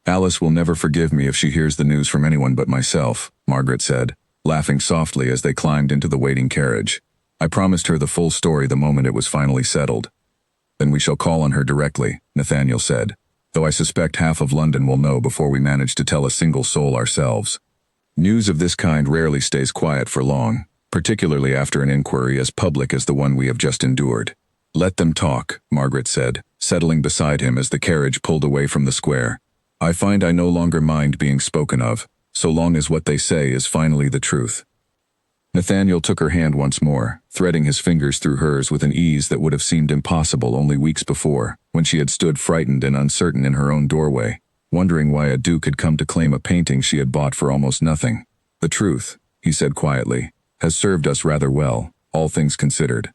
Alice will never forgive me if she hears the news from anyone but myself, Margaret said, laughing softly as they climbed into the waiting carriage. I promised her the full story the moment it was finally settled. Then we shall call on her directly, Nathaniel said, though I suspect half of London will know before we manage to tell a single soul ourselves. News of this kind rarely stays quiet for long, particularly after an inquiry as public as the one we have just endured. Let them talk, Margaret said, settling beside him as the carriage pulled away from the square. I find I no longer mind being spoken of, so long as what they say is finally the truth. Nathaniel took her hand once more, threading his fingers through hers with an ease that would have seemed impossible only weeks before, when she had stood frightened and uncertain in her own doorway, wondering why a duke had come to claim a painting she had bought for almost nothing. The truth, he said quietly, has served us rather well, all things considered.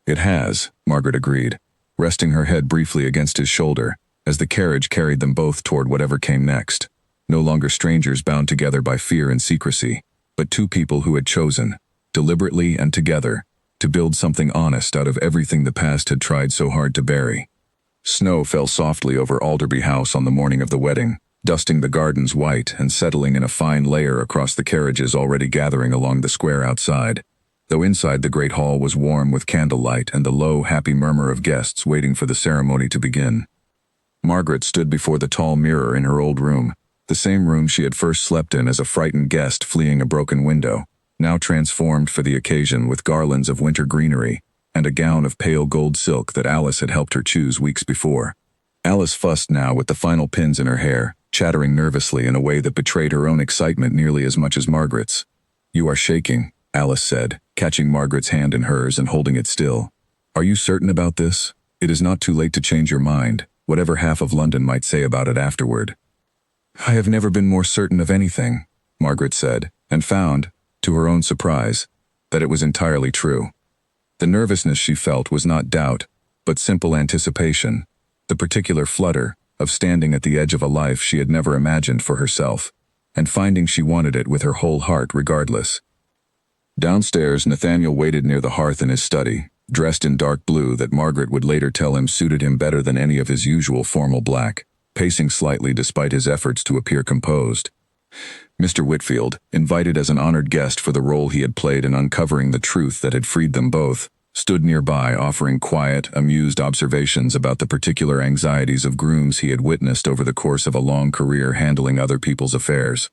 It has, Margaret agreed, resting her head briefly against his shoulder, as the carriage carried them both toward whatever came next, no longer strangers bound together by fear and secrecy, but 2 people who had chosen, deliberately and together, to build something honest out of everything the past had tried so hard to bury. Snow fell softly over Alderby House on the morning of the wedding, dusting the gardens white and settling in a fine layer across the carriages already gathering along the square outside, though inside the great hall was warm with candlelight and the low, happy murmur of guests waiting for the ceremony to begin. Margaret stood before the tall mirror in her old room, the same room she had first slept in as a frightened guest fleeing a broken window, now transformed for the occasion with garlands of winter greenery and a gown of pale gold silk that Alice had helped her choose weeks before. Alice fussed now with the final pins in her hair, chattering nervously in a way that betrayed her own excitement nearly as much as Margaret's. You are shaking, Alice said, catching Margaret's hand in hers and holding it still. Are you certain about this? It is not too late to change your mind, whatever half of London might say about it afterward. I have never been more certain of anything, Margaret said, and found, to her own surprise, that it was entirely true. The nervousness she felt was not doubt, but simple anticipation, the particular flutter of standing at the edge of a life she had never imagined for herself, and finding she wanted it with her whole heart regardless. Downstairs, Nathaniel waited near the hearth in his study, dressed in dark blue that Margaret would later tell him suited him better than any of his usual formal black, pacing slightly despite his efforts to appear composed. Mr. Whitfield, invited as an honored guest for the role he had played in uncovering the truth that had freed them both, stood nearby offering quiet, amused observations about the particular anxieties of grooms he had witnessed over the course of a long career handling other people's affairs.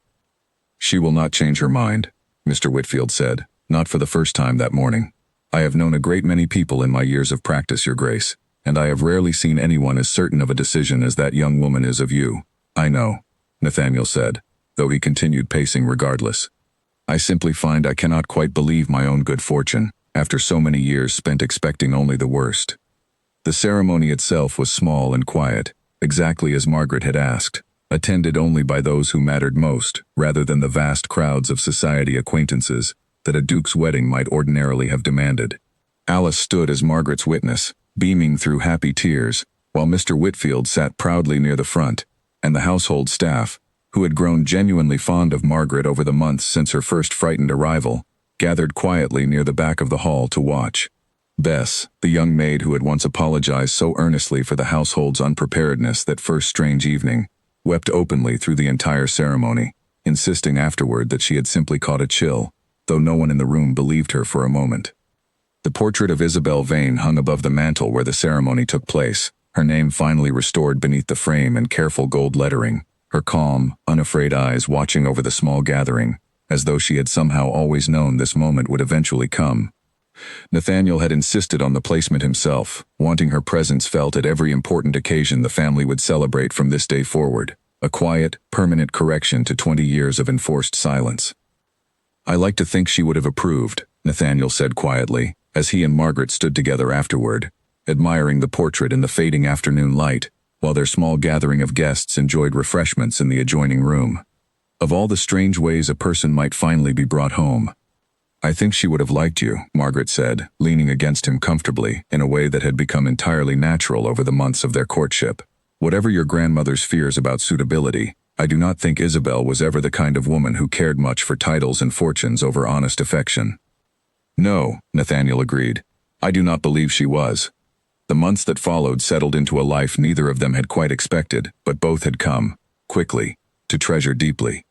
"She will not change her mind," Mr. Whitfield said, not for the first time that morning. "I have known a great many people in my years of practice, Your Grace, and I have rarely seen anyone as certain of a decision as that young woman is of you." "I know," Nathaniel said, though he continued pacing regardless. "I simply find I cannot quite believe my own good fortune, after so many years spent expecting only the worst." The ceremony itself was small and quiet, exactly as Margaret had asked, attended only by those who mattered most, rather than the vast crowds of society acquaintances that a duke's wedding might ordinarily have demanded. Alice stood as Margaret's witness, beaming through happy tears, while Mr. Whitfield sat proudly near the front, and the household staff, who had grown genuinely fond of Margaret over the months since her first frightened arrival, gathered quietly near the back of the hall to watch. Bess, the young maid who had once apologized so earnestly for the household's unpreparedness that first strange evening, wept openly through the entire ceremony, insisting afterward that she had simply caught a chill, though no one in the room believed her for a moment. The portrait of Isabel Vane hung above the mantel where the ceremony took place, her name finally restored beneath the frame in careful gold lettering, her calm, unafraid eyes watching over the small gathering, as though she had somehow always known this moment would eventually come. Nathaniel had insisted on the placement himself, wanting her presence felt at every important occasion the family would celebrate from this day forward, a quiet, permanent correction to 20 years of enforced silence. "I like to think she would have approved," Nathaniel said quietly, as he and Margaret stood together afterward, admiring the portrait in the fading afternoon light, while their small gathering of guests enjoyed refreshments in the adjoining room. "Of all the strange ways a person might finally be brought home." "I think she would have liked you," Margaret said, leaning against him comfortably, in a way that had become entirely natural over the months of their courtship. "Whatever your grandmother's fears about suitability, I do not think Isabel was ever the kind of woman who cared much for titles and fortunes over honest affection." "No," Nathaniel agreed. "I do not believe she was." The months that followed settled into a life neither of them had quite expected, but both had come, quickly, to treasure deeply.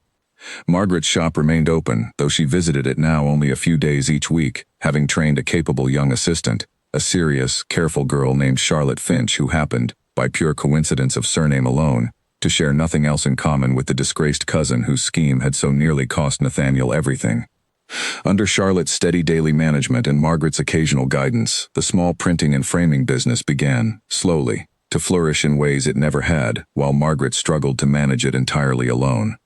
Margaret's shop remained open, though she visited it now only a few days each week, having trained a capable young assistant, a serious, careful girl named Charlotte Finch who happened, by pure coincidence of surname alone, to share nothing else in common with the disgraced cousin whose scheme had so nearly cost Nathaniel everything. Under Charlotte's steady daily management and Margaret's occasional guidance, the small printing and framing business began, slowly, to flourish in ways it never had, while Margaret struggled to manage it entirely alone.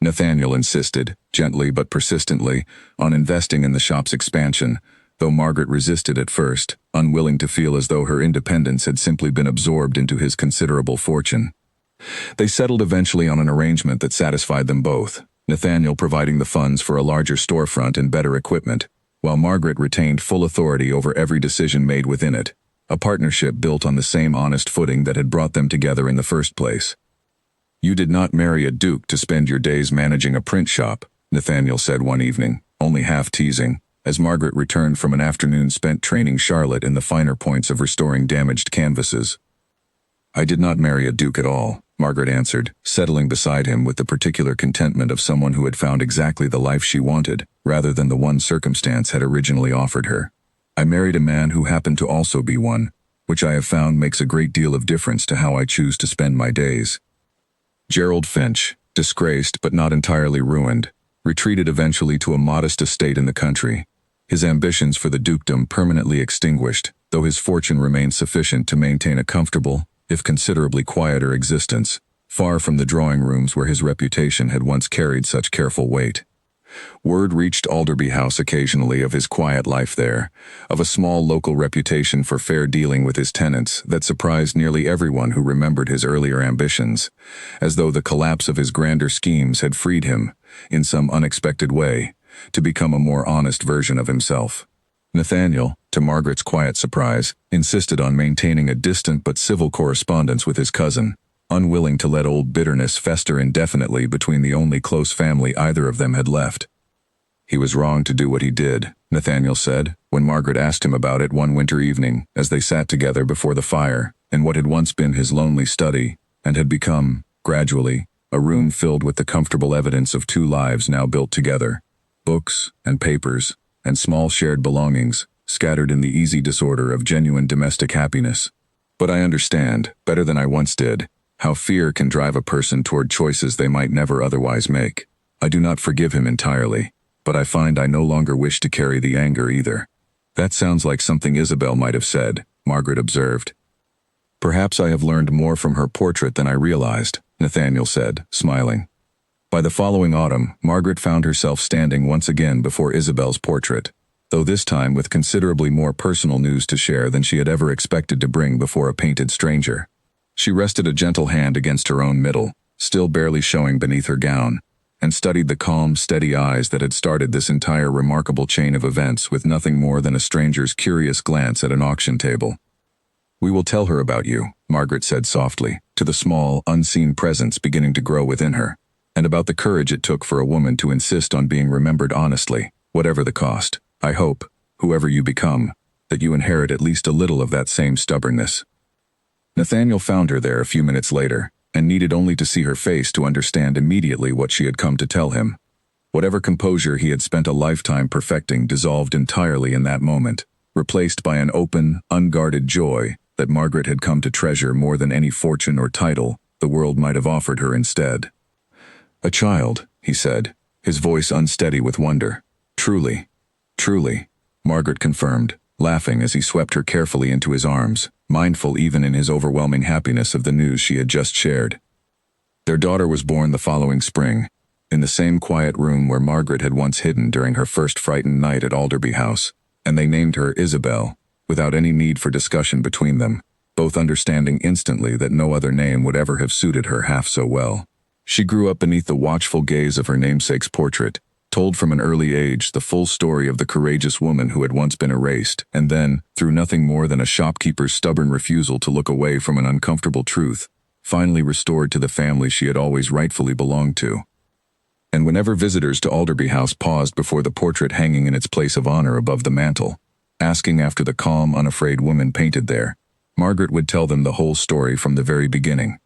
Nathaniel insisted, gently but persistently, on investing in the shop's expansion, though Margaret resisted at first, unwilling to feel as though her independence had simply been absorbed into his considerable fortune. They settled eventually on an arrangement that satisfied them both, Nathaniel providing the funds for a larger storefront and better equipment, while Margaret retained full authority over every decision made within it, a partnership built on the same honest footing that had brought them together in the first place. "You did not marry a duke to spend your days managing a print shop," Nathaniel said one evening, only half teasing, as Margaret returned from an afternoon spent training Charlotte in the finer points of restoring damaged canvases. "I did not marry a duke at all," Margaret answered, settling beside him with the particular contentment of someone who had found exactly the life she wanted, rather than the one circumstance had originally offered her. "I married a man who happened to also be one, which I have found makes a great deal of difference to how I choose to spend my days." Gerald Finch, disgraced but not entirely ruined, retreated eventually to a modest estate in the country, his ambitions for the dukedom permanently extinguished, though his fortune remained sufficient to maintain a comfortable, if considerably quieter existence, far from the drawing rooms where his reputation had once carried such careful weight. Word reached Alderby House occasionally of his quiet life there, of a small local reputation for fair dealing with his tenants that surprised nearly everyone who remembered his earlier ambitions, as though the collapse of his grander schemes had freed him, in some unexpected way, to become a more honest version of himself. Nathaniel, to Margaret's quiet surprise, insisted on maintaining a distant but civil correspondence with his cousin, unwilling to let old bitterness fester indefinitely between the only close family either of them had left. "He was wrong to do what he did," Nathaniel said, when Margaret asked him about it one winter evening, as they sat together before the fire, in what had once been his lonely study, and had become, gradually, a room filled with the comfortable evidence of two lives now built together. Books, and papers, and small shared belongings, scattered in the easy disorder of genuine domestic happiness. But I understand, better than I once did, how fear can drive a person toward choices they might never otherwise make. I do not forgive him entirely, but I find I no longer wish to carry the anger either. That sounds like something Isabel might have said, Margaret observed. Perhaps I have learned more from her portrait than I realized, Nathaniel said, smiling. By the following autumn, Margaret found herself standing once again before Isabel's portrait, though this time with considerably more personal news to share than she had ever expected to bring before a painted stranger. She rested a gentle hand against her own middle, still barely showing beneath her gown, and studied the calm, steady eyes that had started this entire remarkable chain of events with nothing more than a stranger's curious glance at an auction table. "We will tell her about you," Margaret said softly, to the small, unseen presence beginning to grow within her, and about the courage it took for a woman to insist on being remembered honestly, whatever the cost. I hope, whoever you become, that you inherit at least a little of that same stubbornness. Nathaniel found her there a few minutes later, and needed only to see her face to understand immediately what she had come to tell him. Whatever composure he had spent a lifetime perfecting dissolved entirely in that moment, replaced by an open, unguarded joy that Margaret had come to treasure more than any fortune or title the world might have offered her instead. "A child," he said, his voice unsteady with wonder. "Truly, truly," Margaret confirmed, laughing as he swept her carefully into his arms, mindful even in his overwhelming happiness of the news she had just shared. Their daughter was born the following spring, in the same quiet room where Margaret had once hidden during her first frightened night at Alderby House, and they named her Isabel, without any need for discussion between them, both understanding instantly that no other name would ever have suited her half so well. She grew up beneath the watchful gaze of her namesake's portrait, told from an early age the full story of the courageous woman who had once been erased, and then, through nothing more than a shopkeeper's stubborn refusal to look away from an uncomfortable truth, finally restored to the family she had always rightfully belonged to. And whenever visitors to Alderby House paused before the portrait hanging in its place of honor above the mantel, asking after the calm, unafraid woman painted there, Margaret would tell them the whole story from the very beginning.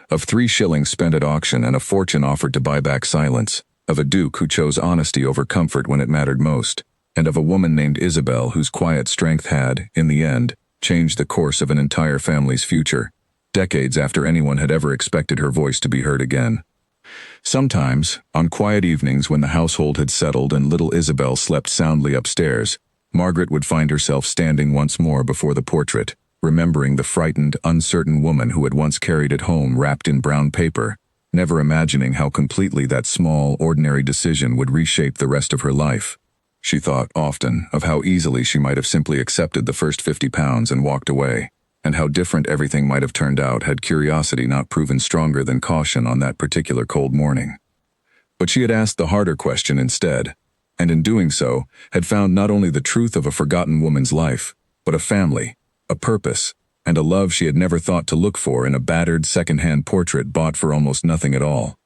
Of 3 shillings spent at auction and a fortune offered to buy back silence, of a duke who chose honesty over comfort when it mattered most, and of a woman named Isabel whose quiet strength had, in the end, changed the course of an entire family's future, decades after anyone had ever expected her voice to be heard again. Sometimes, on quiet evenings when the household had settled and little Isabel slept soundly upstairs, Margaret would find herself standing once more before the portrait, remembering the frightened, uncertain woman who had once carried it home wrapped in brown paper, never imagining how completely that small, ordinary decision would reshape the rest of her life. She thought often of how easily she might have simply accepted the first £50 and walked away, and how different everything might have turned out had curiosity not proven stronger than caution on that particular cold morning. But she had asked the harder question instead, and in doing so, had found not only the truth of a forgotten woman's life, but a family, a purpose, and a love she had never thought to look for in a battered second-hand portrait bought for almost nothing at all.